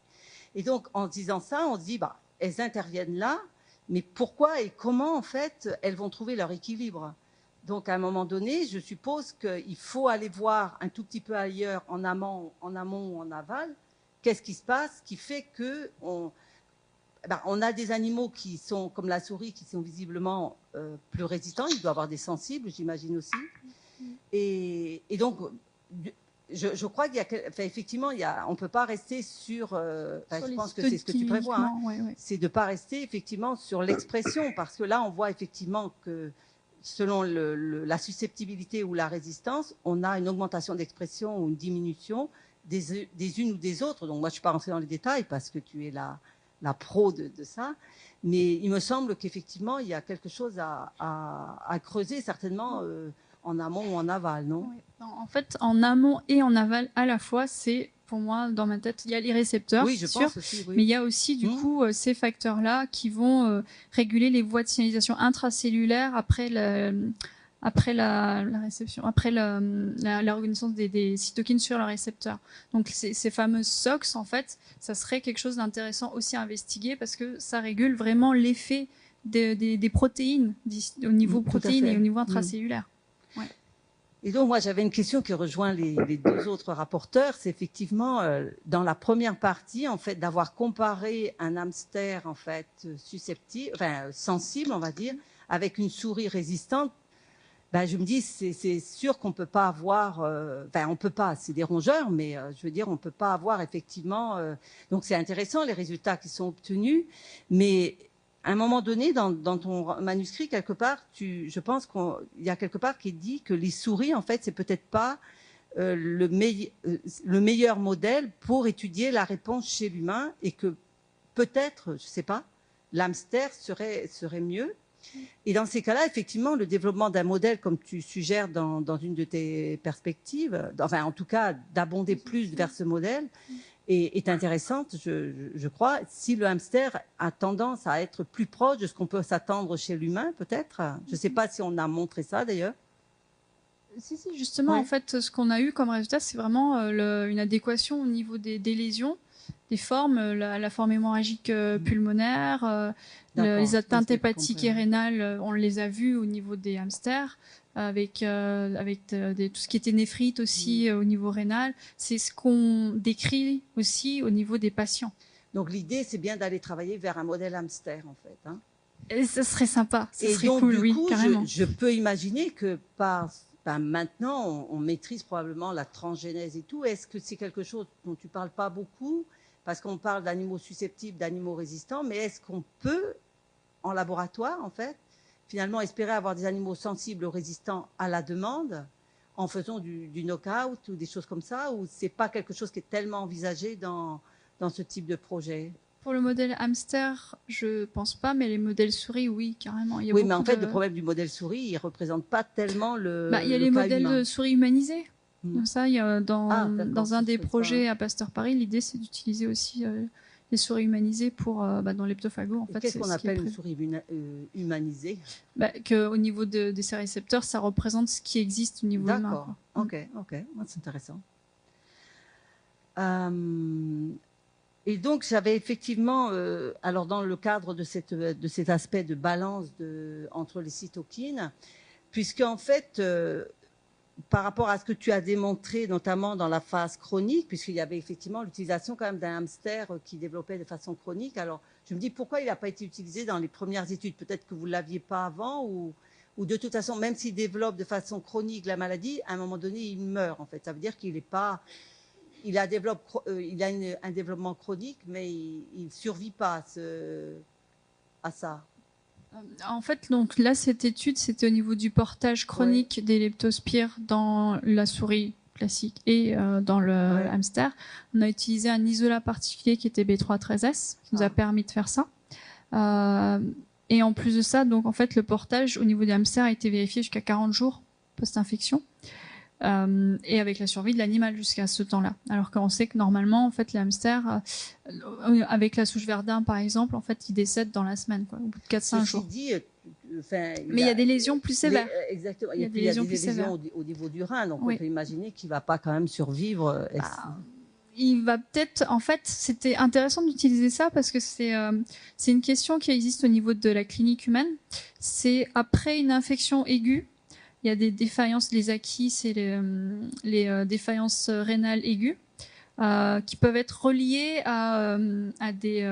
Et donc en disant ça, on se dit elles interviennent là. Mais pourquoi et comment, en fait, elles vont trouver leur équilibre? Donc, à un moment donné, je suppose qu'il faut aller voir un tout petit peu ailleurs, en amont ou en aval, qu'est-ce qui se passe, qui fait qu'on a des animaux qui sont, comme la souris, qui sont visiblement plus résistants. Il doit y avoir des sensibles, j'imagine aussi. Et donc, je crois qu'il y a, effectivement, on ne peut pas rester sur. Je pense que c'est ce que tu prévois. C'est de ne pas rester effectivement sur l'expression, parce que là, on voit effectivement que selon la susceptibilité ou la résistance, on a une augmentation d'expression ou une diminution des unes ou des autres. Donc moi, je ne suis pas rentrée dans les détails parce que tu es la pro de ça. Mais il me semble qu'effectivement, il y a quelque chose à creuser certainement. En amont ou en aval, non? Oui. En fait, en amont et en aval à la fois, c'est pour moi, dans ma tête, il y a les récepteurs, oui, je pense aussi, oui. Mais il y a aussi du coup ces facteurs-là qui vont réguler les voies de signalisation intracellulaires après après la réception, après la reconnaissance des cytokines sur le récepteur. Donc ces fameuses SOX, en fait, ça serait quelque chose d'intéressant aussi à investiguer parce que ça régule vraiment l'effet des protéines au niveau protéines et au niveau intracellulaire. Ouais. Et donc moi j'avais une question qui rejoint les deux autres rapporteurs, c'est effectivement dans la première partie en fait d'avoir comparé un hamster en fait susceptible, enfin sensible on va dire, avec une souris résistante. Ben, je me dis, c'est sûr qu'on peut pas avoir, enfin, on peut pas, c'est des rongeurs, mais je veux dire, on peut pas avoir effectivement. Donc, c'est intéressant les résultats qui sont obtenus, mais à un moment donné, dans ton manuscrit quelque part, je pense qu'il y a quelque part qui dit que les souris, en fait, c'est peut-être pas le meilleur modèle pour étudier la réponse chez l'humain, et que peut-être, je sais pas, l'hamster serait mieux. Et dans ces cas-là, effectivement, le développement d'un modèle, comme tu suggères dans une de tes perspectives, enfin en tout cas d'abonder plus vers ce modèle, est intéressante, je crois. Si le hamster a tendance à être plus proche de ce qu'on peut s'attendre chez l'humain, peut-être. Je ne sais pas si on a montré ça d'ailleurs. Si, justement, en fait, ce qu'on a eu comme résultat, c'est vraiment une adéquation au niveau des lésions, des formes, la forme hémorragique pulmonaire, les atteintes hépatiques et rénales, on les a vues au niveau des hamsters, avec tout ce qui était néphrite aussi au niveau rénal. C'est ce qu'on décrit aussi au niveau des patients. Donc l'idée, c'est bien d'aller travailler vers un modèle hamster, en fait. Hein. Et ce serait sympa, ce serait donc, cool, du coup, carrément. Je peux imaginer que maintenant, on maîtrise probablement la transgénèse et tout. Est-ce que c'est quelque chose dont tu parles pas beaucoup? Parce qu'on parle d'animaux susceptibles, d'animaux résistants, mais est-ce qu'on peut, en laboratoire, en fait, finalement espérer avoir des animaux sensibles ou résistants à la demande en faisant du knock-out ou des choses comme ça, ou c'est pas quelque chose qui est tellement envisagé dans ce type de projet? Pour le modèle hamster, je pense pas, mais les modèles souris, oui, carrément. Oui, mais en fait, le problème du modèle souris, il représente pas tellement le. Il y a les modèles souris humanisés. Donc ça, il y a dans un des projets à Pasteur Paris, l'idée c'est d'utiliser aussi les souris humanisées pour dans l'heptophago. En fait, qu'est-ce qu'on appelle une souris humanisée? Qu'au niveau de ces récepteurs, ça représente ce qui existe au niveau humain. D'accord. Ok, c'est intéressant. Et donc, j'avais effectivement, alors dans le cadre de cet aspect de balance entre les cytokines, puisque en fait, par rapport à ce que tu as démontré, notamment dans la phase chronique, puisqu'il y avait effectivement l'utilisation quand même d'un hamster qui développait de façon chronique. Alors, je me dis pourquoi il n'a pas été utilisé dans les premières études? Peut-être que vous ne l'aviez pas avant, ou de toute façon, même s'il développe de façon chronique la maladie, à un moment donné, il meurt en fait. Ça veut dire qu'il n'est pas... Il a un développement chronique, mais il ne survit pas à ça. En fait, donc là, cette étude, c'était au niveau du portage chronique des leptospires dans la souris classique et dans le hamster. On a utilisé un isolat particulier qui était B313S, qui nous a permis de faire ça. Et en plus de ça, donc en fait, le portage au niveau des hamsters a été vérifié jusqu'à 40 jours post-infection. Et avec la survie de l'animal jusqu'à ce temps-là. Alors qu'on sait que normalement, en fait, les hamsters, avec la souche Verdun, par exemple, en fait, ils décèdent dans la semaine, quoi, au bout de 4-5 jours. Mais il y a des lésions plus sévères. Exactement. Il y a des lésions au niveau du rein, donc on peut imaginer qu'il ne va pas quand même survivre. Il va peut-être, en fait, c'était intéressant d'utiliser ça parce que c'est une question qui existe au niveau de la clinique humaine. C'est après une infection aiguë, il y a des défaillances, les acquis, c'est les défaillances rénales aiguës qui peuvent être reliées à des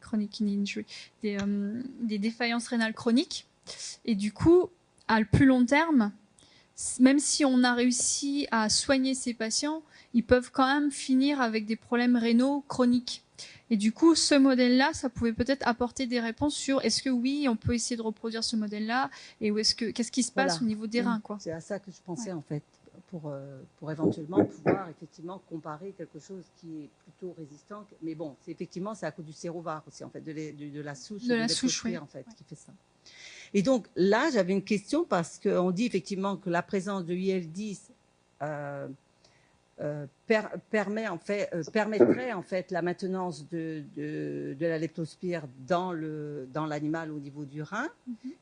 chronic kidney injury, des défaillances rénales chroniques. Et du coup, à le plus long terme, même si on a réussi à soigner ces patients, ils peuvent quand même finir avec des problèmes rénaux chroniques. Et du coup, ce modèle-là, ça pouvait peut-être apporter des réponses sur est-ce que oui, on peut essayer de reproduire ce modèle-là, et qu'est-ce qui se passe au niveau des reins, quoi. C'est à ça que je pensais en fait, pour éventuellement pouvoir effectivement comparer quelque chose qui est plutôt résistant. Mais bon, c'est à cause du sérovar aussi en fait, de la souche, en fait, qui fait ça. Et donc là, j'avais une question parce qu'on dit effectivement que la présence de IL-10 permettrait en fait la maintenance de la leptospire dans l'animal au niveau du rein,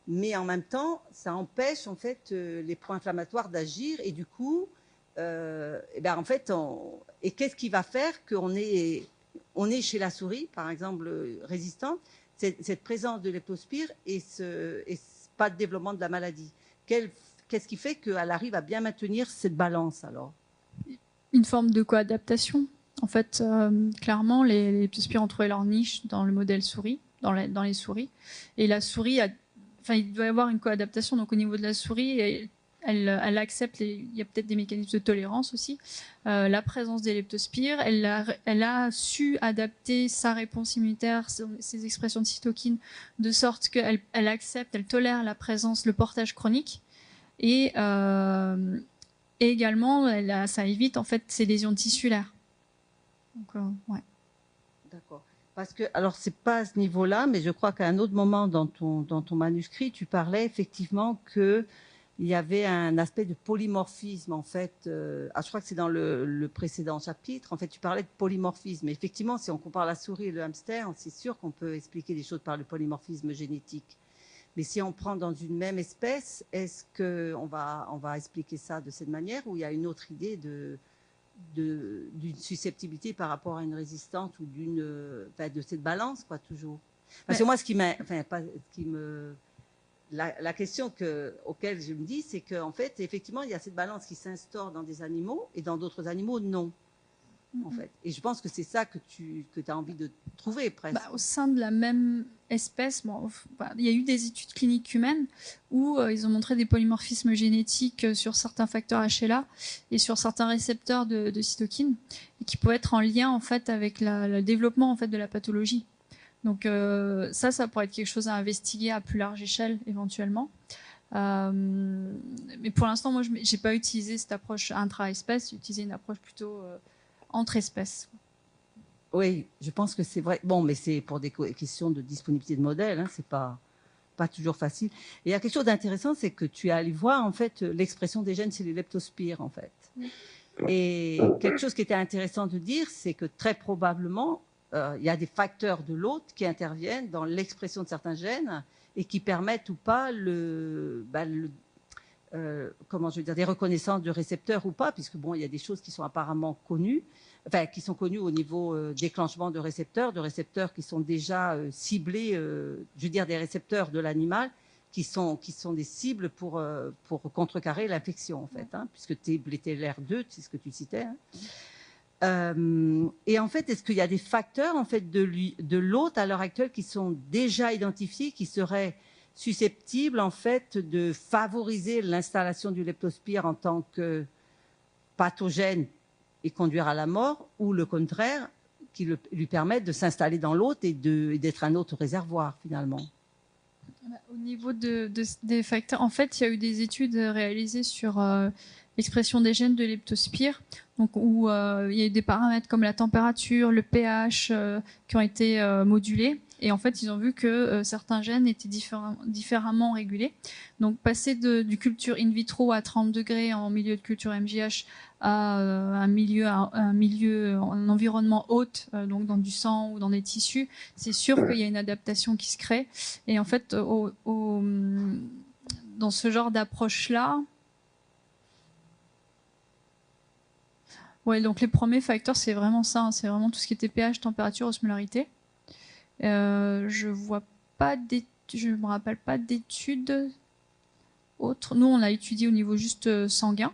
mais en même temps, ça empêche en fait les pro-inflammatoires d'agir et du coup, en fait, et qu'est-ce qui va faire qu'on est chez la souris, par exemple, résistante, cette présence de leptospire et pas de développement de la maladie. Qu'est-ce qui fait qu'elle arrive à bien maintenir cette balance alors? Une forme de coadaptation. En fait, clairement, les leptospires ont trouvé leur niche dans le modèle souris, dans les souris. Et la souris, il doit y avoir une coadaptation. Donc, au niveau de la souris, elle accepte, il y a peut-être des mécanismes de tolérance aussi, la présence des leptospires. Elle a su adapter sa réponse immunitaire, ses expressions de cytokines, de sorte qu'elle accepte, elle tolère la présence, le portage chronique. Et également, ça évite en fait ces lésions tissulaires. Donc, ouais. D'accord. Parce que, alors, c'est pas à ce niveau-là, mais je crois qu'à un autre moment dans ton manuscrit, tu parlais effectivement qu'il y avait un aspect de polymorphisme, en fait. Je crois que c'est dans le précédent chapitre. En fait, tu parlais de polymorphisme. Et effectivement, si on compare la souris et le hamster, c'est sûr qu'on peut expliquer des choses par le polymorphisme génétique. Mais si on prend dans une même espèce, est-ce qu'on va expliquer ça de cette manière ou il y a une autre idée d'une susceptibilité par rapport à une résistante ou de cette balance, quoi, toujours? Parce que moi, la question auquel je me dis, c'est qu'en fait, effectivement, il y a cette balance qui s'instaure dans des animaux et dans d'autres animaux, non. En fait. Et je pense que c'est ça que tu as envie de trouver presque. Au sein de la même espèce, il y a eu des études cliniques humaines où ils ont montré des polymorphismes génétiques sur certains facteurs HLA et sur certains récepteurs de cytokines et qui pouvaient être en lien en fait avec le développement en fait de la pathologie. Donc ça pourrait être quelque chose à investiguer à plus large échelle éventuellement. Mais pour l'instant, moi, j'ai pas utilisé cette approche intra-espèce, j'ai utilisé une approche plutôt entre espèces. Oui, je pense que c'est vrai. Bon, mais c'est pour des questions de disponibilité de modèles, hein, c'est pas toujours facile. Et il y a quelque chose d'intéressant, c'est que tu es allé voir en fait l'expression des gènes chez les leptospires en fait. Et quelque chose qui était intéressant de dire, c'est que très probablement il y a des facteurs de l'hôte qui interviennent dans l'expression de certains gènes et qui permettent ou pas des reconnaissances de récepteurs ou pas, puisque bon, il y a des choses qui sont apparemment connues, qui sont connues au niveau déclenchement de récepteurs qui sont déjà ciblés, je veux dire des récepteurs de l'animal qui sont des cibles pour contrecarrer l'infection en fait, hein, puisque TLR2, c'est ce que tu citais. Hein. Et en fait, est-ce qu'il y a des facteurs en fait de l'hôte à l'heure actuelle qui sont déjà identifiés, qui seraient susceptibles en fait de favoriser l'installation du leptospire en tant que pathogène et conduire à la mort, ou le contraire, qui lui permettent de s'installer dans l'hôte et d'être un autre réservoir finalement? Au niveau des facteurs, en fait, il y a eu des études réalisées sur l'expression des gènes de leptospire, donc où il y a eu des paramètres comme la température, le pH qui ont été modulés. Et en fait, ils ont vu que certains gènes étaient différemment régulés. Donc, passer du culture in vitro à 30 degrés en milieu de culture MJH à un environnement hôte, donc dans du sang ou dans des tissus, c'est sûr qu'il y a une adaptation qui se crée. Et en fait, dans ce genre d'approche-là, ouais, donc les premiers facteurs, c'est vraiment ça, hein, c'est vraiment tout ce qui était pH, température, osmolarité. Je me rappelle pas d'études autres. Nous, on l'a étudié au niveau juste sanguin.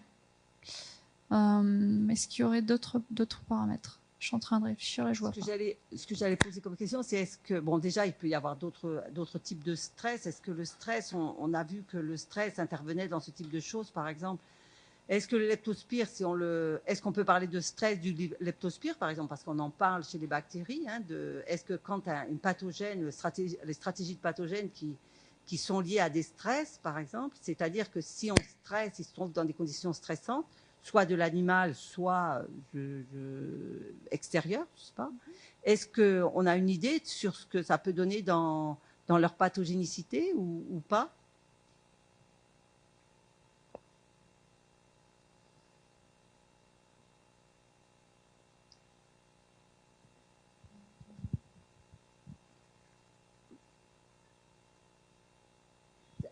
Est-ce qu'il y aurait d'autres paramètres? Je suis en train de réfléchir et je vois pas. Ce que j'allais poser comme question, c'est est-ce que, bon, déjà, il peut y avoir d'autres types de stress. Est-ce que le stress, on a vu que le stress intervenait dans ce type de choses, par exemple? Est-ce que le leptospire, est-ce qu'on peut parler de stress du leptospire, par exemple, parce qu'on en parle chez les bactéries, hein, est-ce que quand une pathogène, les stratégies de pathogènes qui sont liées à des stress, par exemple, c'est-à-dire que si on stresse, il se trouve dans des conditions stressantes, soit de l'animal, soit extérieur, je sais pas. Est-ce qu'on a une idée sur ce que ça peut donner dans leur pathogénicité ou pas?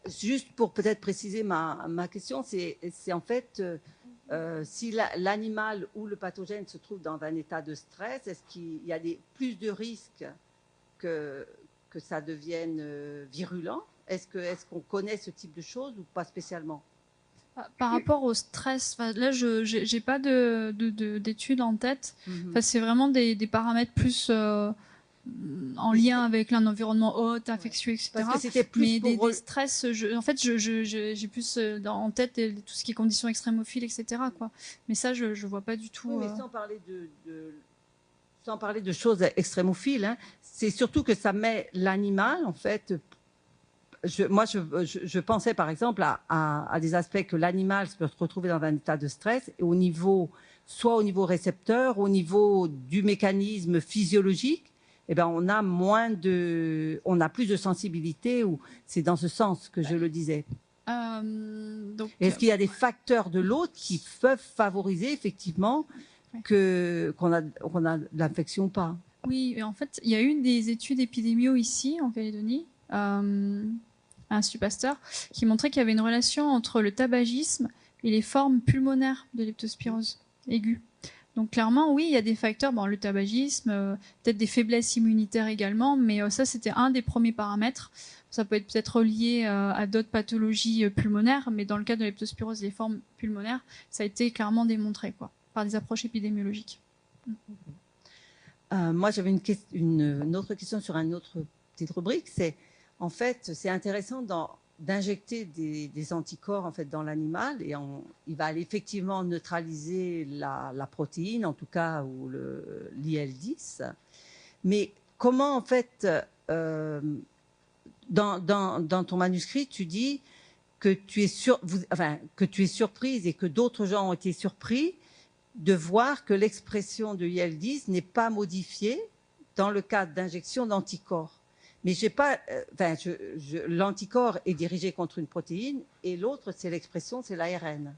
Juste pour peut-être préciser ma question, c'est en fait si l'animal ou le pathogène se trouve dans un état de stress, est-ce qu'il y a plus de risques que ça devienne virulent? Est-ce qu'on connaît ce type de choses ou pas spécialement? Par rapport au stress, là, je n'ai pas d'études en tête. C'est vraiment des paramètres plus en lien avec un environnement hôte, infectieux, etc. Parce que c'était plus mais des stress, en fait, j'ai plus en tête tout ce qui est conditions extrémophiles, etc. Quoi. Mais ça, je ne vois pas du tout. Oui, mais sans parler de choses extrémophiles, hein, c'est surtout que ça met l'animal, en fait. Moi, je pensais par exemple à des aspects que l'animal peut se retrouver dans un état de stress, et soit au niveau récepteur, au niveau du mécanisme physiologique, eh ben on a plus de sensibilité, ou c'est dans ce sens que je le disais. Est-ce qu'il y a des facteurs de l'autre qui peuvent favoriser effectivement qu'on a de l'infection ou pas? Oui, en fait, il y a eu des études épidémiaux ici en Calédonie, à Institut Pasteur, qui montraient qu'il y avait une relation entre le tabagisme et les formes pulmonaires de leptospirose aiguë. Donc clairement, oui, il y a des facteurs, le tabagisme, peut-être des faiblesses immunitaires également, mais ça, c'était un des premiers paramètres. Ça peut être lié à d'autres pathologies pulmonaires, mais dans le cas de la leptospirose, les formes pulmonaires, ça a été clairement démontré, par des approches épidémiologiques. Moi, j'avais une autre question sur une autre petite rubrique. En fait, c'est intéressant d'injecter des anticorps en fait dans l'animal, et il va aller effectivement neutraliser la protéine, en tout cas, ou l'IL-10. Mais comment en fait, dans ton manuscrit, tu dis que tu es surprise et que d'autres gens ont été surpris de voir que l'expression de IL-10 n'est pas modifiée dans le cadre d'injection d'anticorps. Mais l'anticorps est dirigé contre une protéine, et l'autre, c'est l'expression, c'est l'ARN.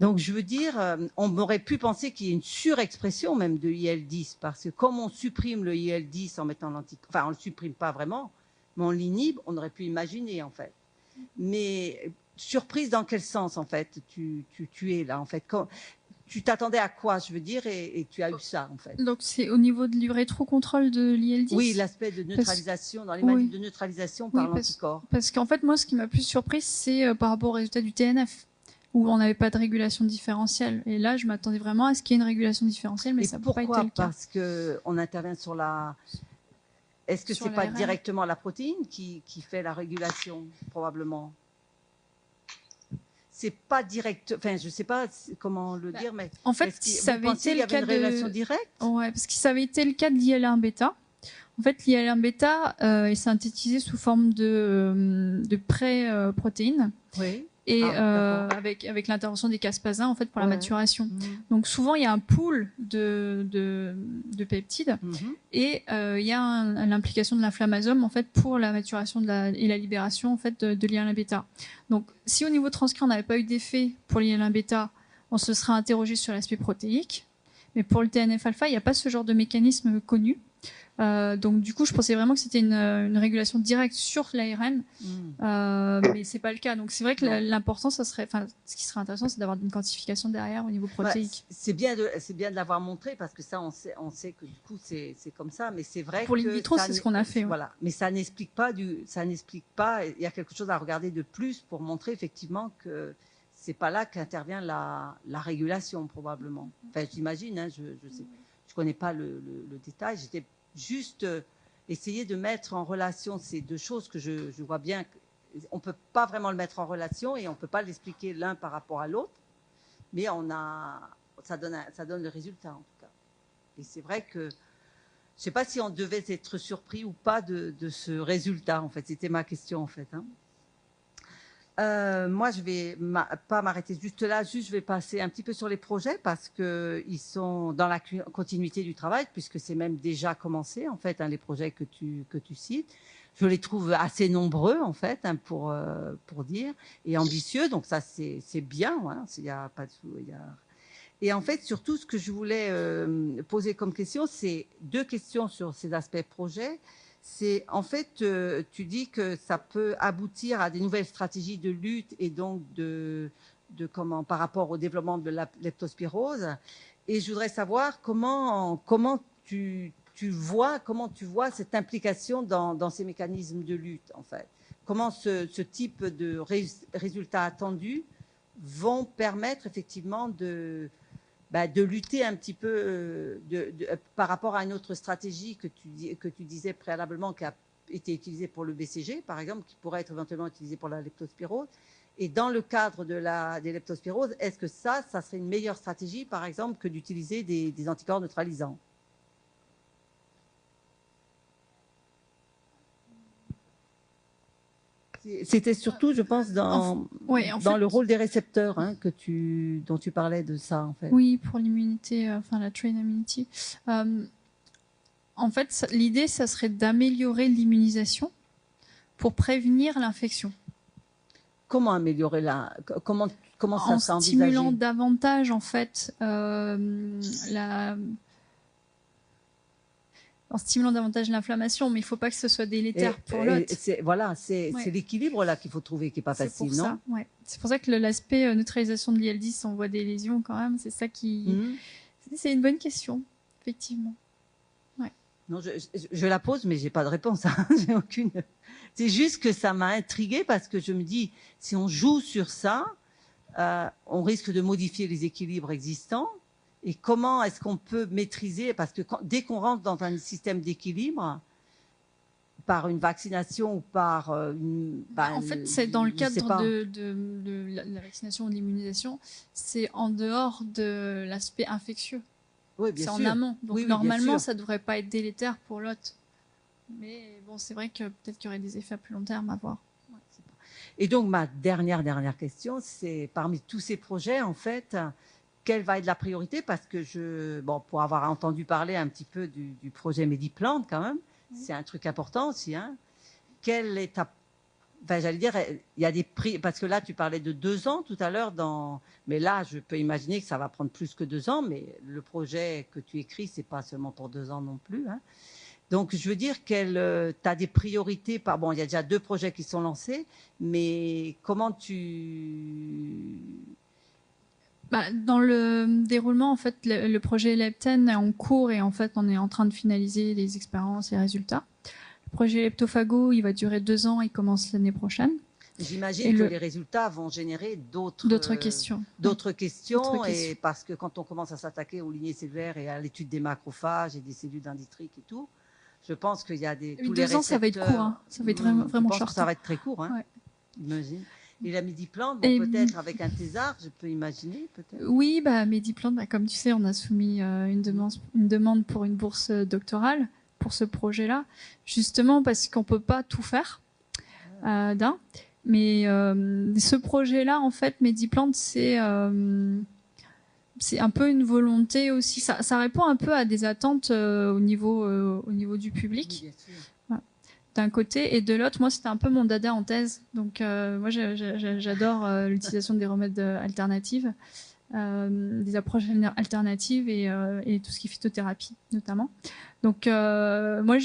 Donc, je veux dire, on aurait pu penser qu'il y ait une surexpression même de IL-10, parce que comme on supprime le IL-10 en mettant l'anticorps, enfin, on ne le supprime pas vraiment, mais on l'inhibe, on aurait pu imaginer, en fait. Mais surprise dans quel sens, en fait, tu es là, en fait? Tu t'attendais à quoi, je veux dire, et tu as eu ça, en fait. Donc, c'est au niveau du rétrocontrôle de l'IL-10? Oui, l'aspect de neutralisation, dans les manifs de neutralisation par l'anticorps. Parce qu'en fait, moi, ce qui m'a plus surprise, c'est par rapport au résultat du TNF, où on n'avait pas de régulation différentielle. Et là, je m'attendais vraiment à ce qu'il y ait une régulation différentielle, mais ça n'a pas été le cas. Parce qu'on intervient sur la... Est-ce que ce n'est pas directement la protéine qui fait la régulation, probablement? C'est pas direct, enfin je sais pas comment le dire, mais en fait, si ça avait été le cas de relation directe, ouais, parce que ça avait été le cas de l'IL-1 bêta. En fait, l'IL-1 bêta est synthétisé sous forme de pré-protéines. Oui. Et avec l'intervention des caspasins en fait pour la maturation. Donc souvent il y a un pool de peptides et il y a l'implication de l'inflammasome en fait pour la maturation et la libération en fait de l'IL-1 bêta. Donc si au niveau transcrit on n'avait pas eu d'effet pour l'IL-1 bêta, on se serait interrogé sur l'aspect protéique. Mais pour le TNF-alpha, il n'y a pas ce genre de mécanisme connu. Donc du coup, je pensais vraiment que c'était une régulation directe sur l'ARN, mais c'est pas le cas. Donc c'est vrai que l'important, ce qui serait intéressant, c'est d'avoir une quantification derrière au niveau protéique. C'est bien de l'avoir montré, parce que ça, on sait que du coup c'est comme ça, mais c'est vrai pour l'in vitro, c'est ce qu'on a fait. Voilà, mais ça n'explique pas il y a quelque chose à regarder de plus pour montrer effectivement que c'est pas là qu'intervient la régulation probablement. Enfin, j'imagine, hein, je connais pas le détail. J'étais juste essayer de mettre en relation ces deux choses que je vois bien. On ne peut pas vraiment le mettre en relation et on ne peut pas l'expliquer l'un par rapport à l'autre, mais ça donne le résultat en tout cas. Et c'est vrai que je ne sais pas si on devait être surpris ou pas de ce résultat, en fait. C'était ma question, en fait. Hein. Moi, je vais pas m'arrêter juste là, je vais passer un petit peu sur les projets parce qu'ils sont dans la continuité du travail, puisque c'est même déjà commencé, en fait, hein, les projets que tu cites. Je les trouve assez nombreux, en fait, hein, pour dire, et ambitieux, donc ça, c'est bien. Hein, y a pas de Et en fait, surtout, ce que je voulais poser comme question, c'est deux questions sur ces aspects projets. C'est en fait, tu dis que ça peut aboutir à des nouvelles stratégies de lutte et donc comment par rapport au développement de la leptospirose. Et je voudrais savoir comment tu vois cette implication dans ces mécanismes de lutte en fait. Comment ce type de résultats attendus vont permettre effectivement de lutter un petit peu par rapport à une autre stratégie que tu disais préalablement qui a été utilisée pour le BCG, par exemple, qui pourrait être éventuellement utilisée pour la leptospirose. Et dans le cadre des leptospiroses, est-ce que ça serait une meilleure stratégie, par exemple, que d'utiliser des anticorps neutralisants? C'était surtout, je pense, dans le rôle des récepteurs dont tu parlais de ça, en fait. Oui, pour l'immunité, la train immunity. En fait, l'idée, ça serait d'améliorer l'immunisation pour prévenir l'infection. Comment améliorer comment ça s'est envisagé? En stimulant davantage, en fait, en stimulant davantage l'inflammation, mais il ne faut pas que ce soit délétère pour l'hôte. C'est l'équilibre là qu'il faut trouver, qui n'est pas facile, non? C'est pour ça que l'aspect neutralisation de l'IL-10, on voit des lésions quand même, c'est ça qui... C'est une bonne question, effectivement. Ouais. Non, je la pose, mais je n'ai pas de réponse. J'ai aucune... C'est juste que ça m'a intriguée parce que je me dis, si on joue sur ça, on risque de modifier les équilibres existants. Et comment est-ce qu'on peut maîtriser, parce que dès qu'on rentre dans un système d'équilibre, par une vaccination ou par en fait, c'est dans le cadre de la vaccination ou de l'immunisation, c'est en dehors de l'aspect infectieux. Oui, bien sûr. C'est en amont. Donc oui, normalement, ça ne devrait pas être délétère pour l'hôte. Mais bon, c'est vrai que peut-être qu'il y aurait des effets à plus long terme à voir. Ouais, et donc, ma dernière question, c'est parmi tous ces projets, en fait, quelle va être la priorité? Parce que pour avoir entendu parler un petit peu du projet Mediplant quand même, c'est un truc important aussi. Quelle étape? J'allais dire, il y a des prix, parce que là, tu parlais de 2 ans tout à l'heure, mais là, je peux imaginer que ça va prendre plus que 2 ans, mais le projet que tu écris, c'est pas seulement pour 2 ans non plus. Donc, je veux dire tu as des priorités. Bon, il y a déjà 2 projets qui sont lancés, mais comment dans le déroulement, en fait, le projet Lepten est en cours et en fait, on est en train de finaliser les expériences et les résultats. Le projet Leptofago, il va durer 2 ans, il commence l'année prochaine. J'imagine que les résultats vont générer d'autres questions. D'autres questions, et parce que quand on commence à s'attaquer aux lignées cellulaires et à l'étude des macrophages et des cellules dendritiques et tout, je pense qu'il y a tous les 2 ans, ça va être court. Ça va être vraiment short. Ça va être très court, j'imagine. Et la Mediplant, peut-être avec un thésard, je peux imaginer, peut-être. Oui, Mediplant, comme tu sais, on a soumis une demande pour une bourse doctorale pour ce projet-là, justement parce qu'on peut pas tout faire d'un. Mais ce projet-là, en fait, Mediplant, c'est un peu une volonté aussi. Ça répond un peu à des attentes au niveau du public. Oui, bien sûr. D'un côté, et de l'autre, moi, c'était un peu mon dada en thèse. Donc, moi, j'adore l'utilisation des remèdes alternatifs, des approches alternatives et tout ce qui est phytothérapie, notamment. Donc, moi,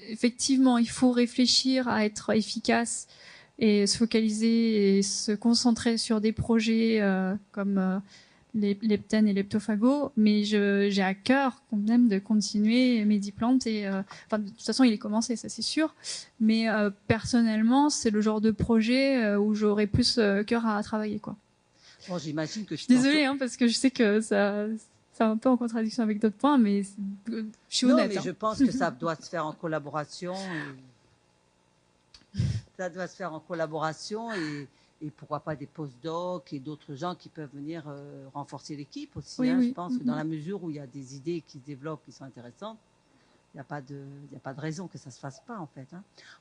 effectivement, il faut réfléchir à être efficace et se focaliser et se concentrer sur des projets comme les Lepten et Leptofago, mais j'ai à cœur quand même de continuer Mediplant et de toute façon il est commencé, ça c'est sûr, mais personnellement c'est le genre de projet où j'aurais plus cœur à travailler, quoi. Bon, j'imagine que je suis désolée parce que je sais que ça c'est un peu en contradiction avec d'autres points, mais je suis honnête. Non, mais je pense que ça doit se faire en collaboration. Ça doit se faire en collaboration et pourquoi pas des post-docs et d'autres gens qui peuvent venir renforcer l'équipe aussi. Oui. Je pense que dans la mesure où il y a des idées qui se développent, qui sont intéressantes, il n'y a pas de raison que ça ne se fasse pas, en fait.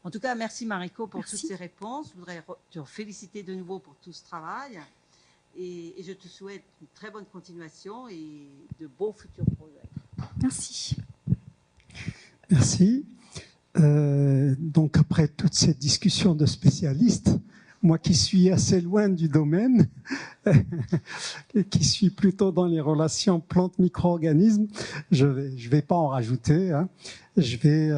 En tout cas, merci Mariko pour toutes ces réponses. Je voudrais te féliciter de nouveau pour tout ce travail et je te souhaite une très bonne continuation et de beaux futurs projets. Merci. Merci. Donc, après toute cette discussion de spécialistes, moi qui suis assez loin du domaine, qui suis plutôt dans les relations plantes-micro-organismes, je vais pas en rajouter. je vais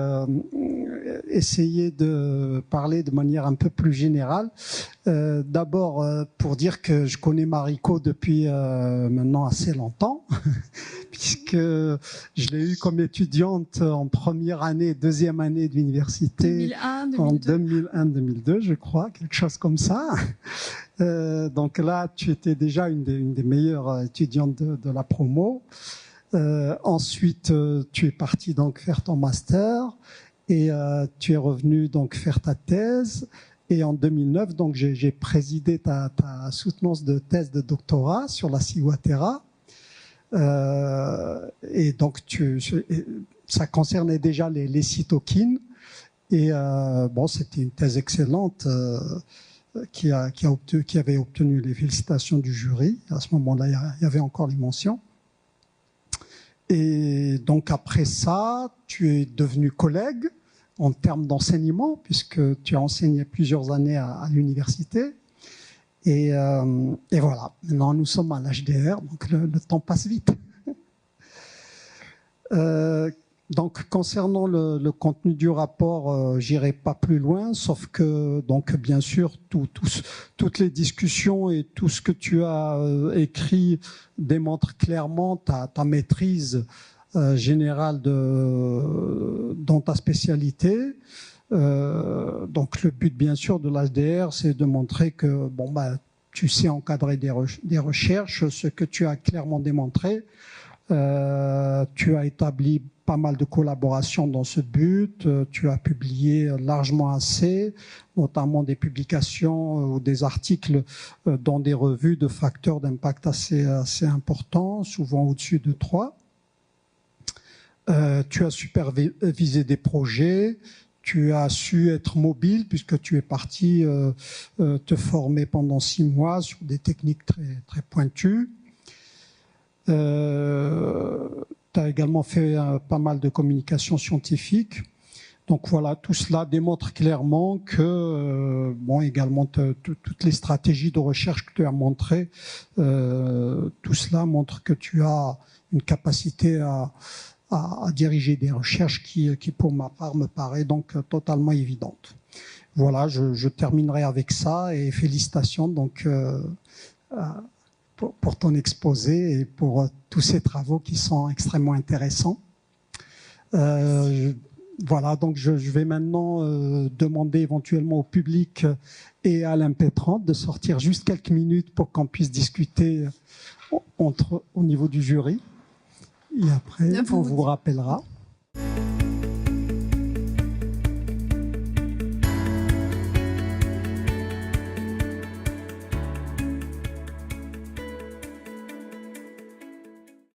essayer de parler de manière un peu plus générale. D'abord, pour dire que je connais Mariko depuis maintenant assez longtemps, puisque je l'ai eue comme étudiante en première année, deuxième année d'université 2001-2002, je crois, quelque chose comme ça. Donc là, tu étais déjà une des meilleures étudiantes de la promo. Ensuite, tu es parti donc faire ton master et tu es revenu donc faire ta thèse. Et en 2009, donc j'ai présidé ta soutenance de thèse de doctorat sur la ciguatera. Et donc ça concernait déjà les cytokines. Et bon, c'était une thèse excellente qui avait obtenu les félicitations du jury. À ce moment-là, il y avait encore les mentions. Et donc après ça, tu es devenu collègue en termes d'enseignement, puisque tu as enseigné plusieurs années à l'université. Et voilà, maintenant nous sommes à l'HDR, donc le temps passe vite. Donc concernant le contenu du rapport, j'irai pas plus loin, sauf que donc bien sûr toutes les discussions et tout ce que tu as écrit démontre clairement ta maîtrise générale dans ta spécialité. Donc le but bien sûr de l'HDR, c'est de montrer que bon bah tu sais encadrer des recherches, ce que tu as clairement démontré. Tu as établi pas mal de collaborations dans ce but, tu as publié largement assez, notamment des publications ou des articles dans des revues de facteurs d'impact assez importants, souvent au-dessus de 3. Tu as supervisé des projets, tu as su être mobile puisque tu es parti te former pendant 6 mois sur des techniques très pointues. Tu as également fait pas mal de communication scientifique. Donc voilà, tout cela démontre clairement que, bon, également toutes les stratégies de recherche que tu as montrées, tout cela montre que tu as une capacité à diriger des recherches qui, pour ma part, me paraît donc totalement évidente. Voilà, je terminerai avec ça et félicitations donc pour ton exposé et pour tous ces travaux qui sont extrêmement intéressants. Voilà, donc je vais maintenant demander éventuellement au public et à l'impétrante de sortir juste quelques minutes pour qu'on puisse discuter au niveau du jury. Et après, on vous rappellera.